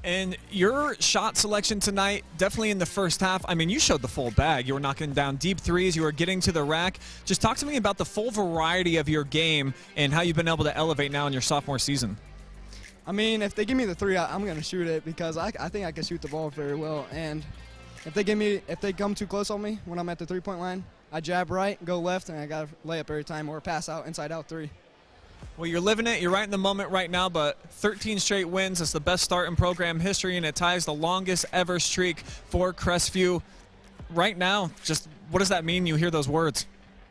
And your shot selection tonight, definitely in the first half, I mean, you showed the full bag. You were knocking down deep threes. You were getting to the rack. Just talk to me about the full variety of your game and how you've been able to elevate now in your sophomore season. I mean, if they give me the three, I'm going to shoot it because I think I can shoot the ball very well. And if they come too close on me when I'm at the three-point line, I jab right, go left, and I got to lay up every time or pass out, inside out three. Well, you're living it. You're right in the moment right now, but 13 straight wins. That's the best start in program history, and it ties the longest ever streak for Crestview. Right now, just what does that mean? You hear those words.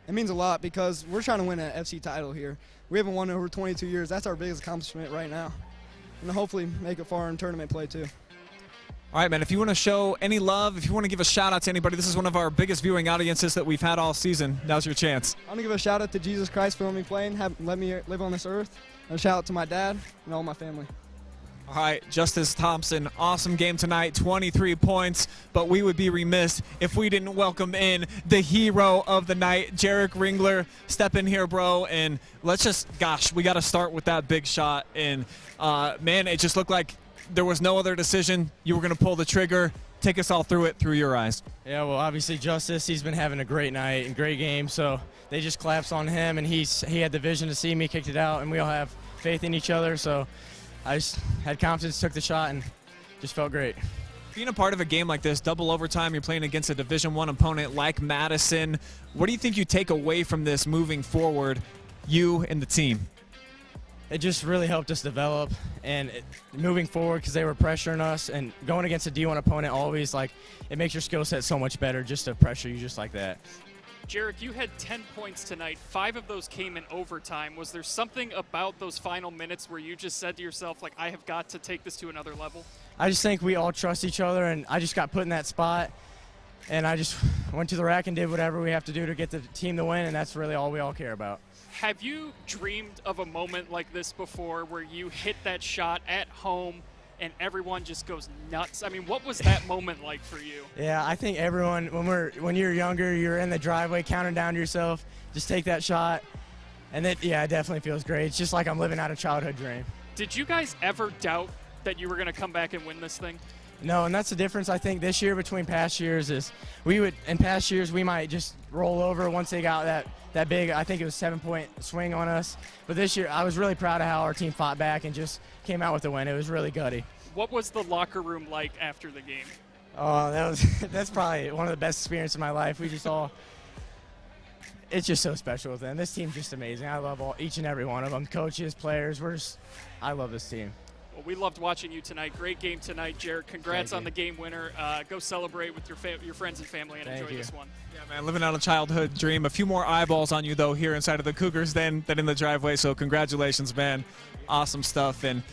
It means a lot because we're trying to win an FC title here. We haven't won in over 22 years. That's our biggest accomplishment right now. And hopefully make it far in tournament play too. All right, man, if you want to show any love, if you want to give a shout out to anybody, this is one of our biggest viewing audiences that we've had all season. Now's your chance. I'm going to give a shout out to Jesus Christ for letting me play and let me live on this earth. And a shout out to my dad and all my family. All right, Justice Thompson, awesome game tonight, 23 points, but we would be remiss if we didn't welcome in the hero of the night, Jarek Ringler. Step in here, bro, and let's just, gosh, we got to start with that big shot. And, man, it just looked like there was no other decision. You were going to pull the trigger. take us all through it through your eyes. Yeah, well, obviously Justice, he's been having a great night and great game, so they just collapsed on him, and he had the vision to see me, kicked it out, and we all have faith in each other, so I just had confidence, took the shot, and just felt great. Being a part of a game like this, double overtime, you're playing against a Division I opponent like Madison. What do you think you take away from this moving forward, you and the team? It just really helped us develop and moving forward because they were pressuring us, and going against a D1 opponent always, like, it makes your skill set so much better just to pressure you just like that. Jarek, you had 10 points tonight. 5 of those came in overtime. Was there something about those final minutes where you just said to yourself, like, I have got to take this to another level? I just think we all trust each other, and I just got put in that spot, and I just went to the rack and did whatever we have to do to get the team to win, and that's really all we all care about. Have you dreamed of a moment like this before where you hit that shot at home and everyone just goes nuts? I mean, what was that moment like for you? Yeah, I think everyone, when you're younger, you're in the driveway counting down to yourself, just take that shot, and it definitely feels great. It's just like I'm living out a childhood dream. Did you guys ever doubt that you were going to come back and win this thing? No, and that's the difference I think this year between past years is in past years we might just roll over once they got that big, I think it was 7-point swing on us. But this year I was really proud of how our team fought back and just came out with the win. It was really gutty. What was the locker room like after the game? Oh, that's probably one of the best experiences of my life. We just all, it's just so special with them. This team's just amazing. I love each and every one of them. Coaches, players, I love this team. Well, we loved watching you tonight. Great game tonight, Jared. Congrats on the game winner. Go celebrate with your friends and family and enjoy this one. Yeah, man, living out a childhood dream. A few more eyeballs on you, though, here inside of the Cougars than in the driveway, so congratulations, man. Awesome stuff, and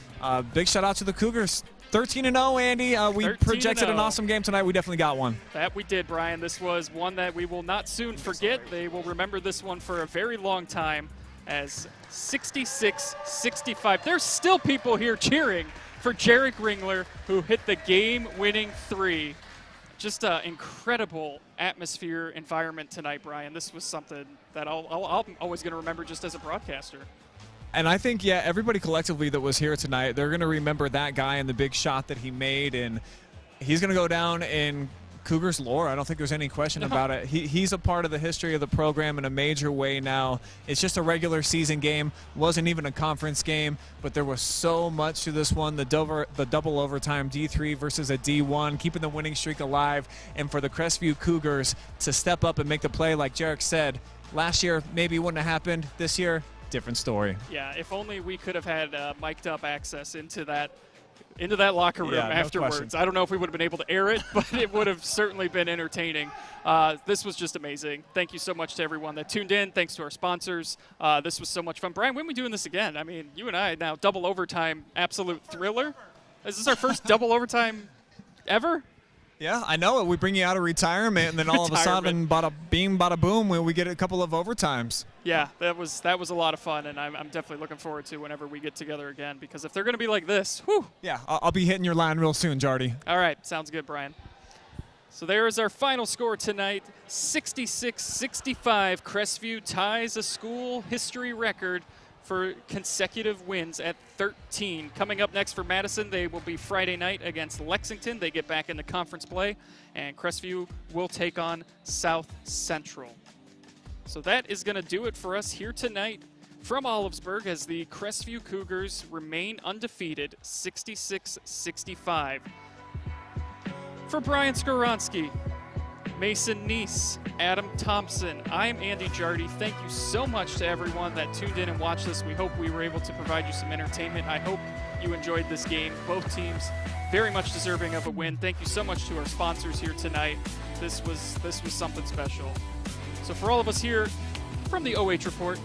big shout-out to the Cougars. 13-0, Andy. We projected an awesome game tonight. We definitely got one. That we did, Brian. This was one that we will not soon forget. They will remember this one for a very long time as 66-65. There's still people here cheering for Jarek Ringler, who hit the game-winning 3. Just an incredible atmosphere, environment tonight, Brian. This was something that I'm always going to remember just as a broadcaster. And I think, yeah, everybody collectively that was here tonight, they're going to remember that guy and the big shot that he made, and he's going to go down in Cougars lore. I don't think there's any question about it. He's a part of the history of the program in a major way now. It's just a regular season game. Wasn't even a conference game, but there was so much to this one. The double overtime D3 versus a D1, keeping the winning streak alive. And for the Crestview Cougars to step up and make the play, like Jarek said, last year maybe wouldn't have happened. This year, different story. Yeah, if only we could have had mic'd up access into that locker room afterwards. I don't know if we would have been able to air it, but it would have certainly been entertaining. This was just amazing. Thank you so much to everyone that tuned in. Thanks to our sponsors. This was so much fun. Brian, when are we doing this again? I mean, you and I now, double overtime, absolute thriller. Is this our first double overtime ever? Yeah, I know it. We bring you out of retirement, and then all of a sudden, bada bing, bada boom, we get a couple of overtimes. Yeah, that was a lot of fun, and I'm definitely looking forward to whenever we get together again, because if they're going to be like this, whew. Yeah, I'll be hitting your line real soon, Jardy. All right, sounds good, Brian. So there is our final score tonight, 66-65. Crestview ties a school history record for consecutive wins at 13. Coming up next for Madison, they will be Friday night against Lexington. They get back into conference play, and Crestview will take on South Central. So that is going to do it for us here tonight from Olivesburg as the Crestview Cougars remain undefeated, 66-65. For Brian Skoronski, Mason Neese, Adam Thompson, I'm Andy Jardy. Thank you so much to everyone that tuned in and watched this. We hope we were able to provide you some entertainment. I hope you enjoyed this game. Both teams very much deserving of a win. Thank you so much to our sponsors here tonight. This was something special. So for all of us here from the OH Report,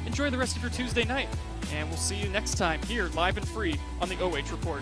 enjoy the rest of your Tuesday night. And we'll see you next time here live and free on the OH Report.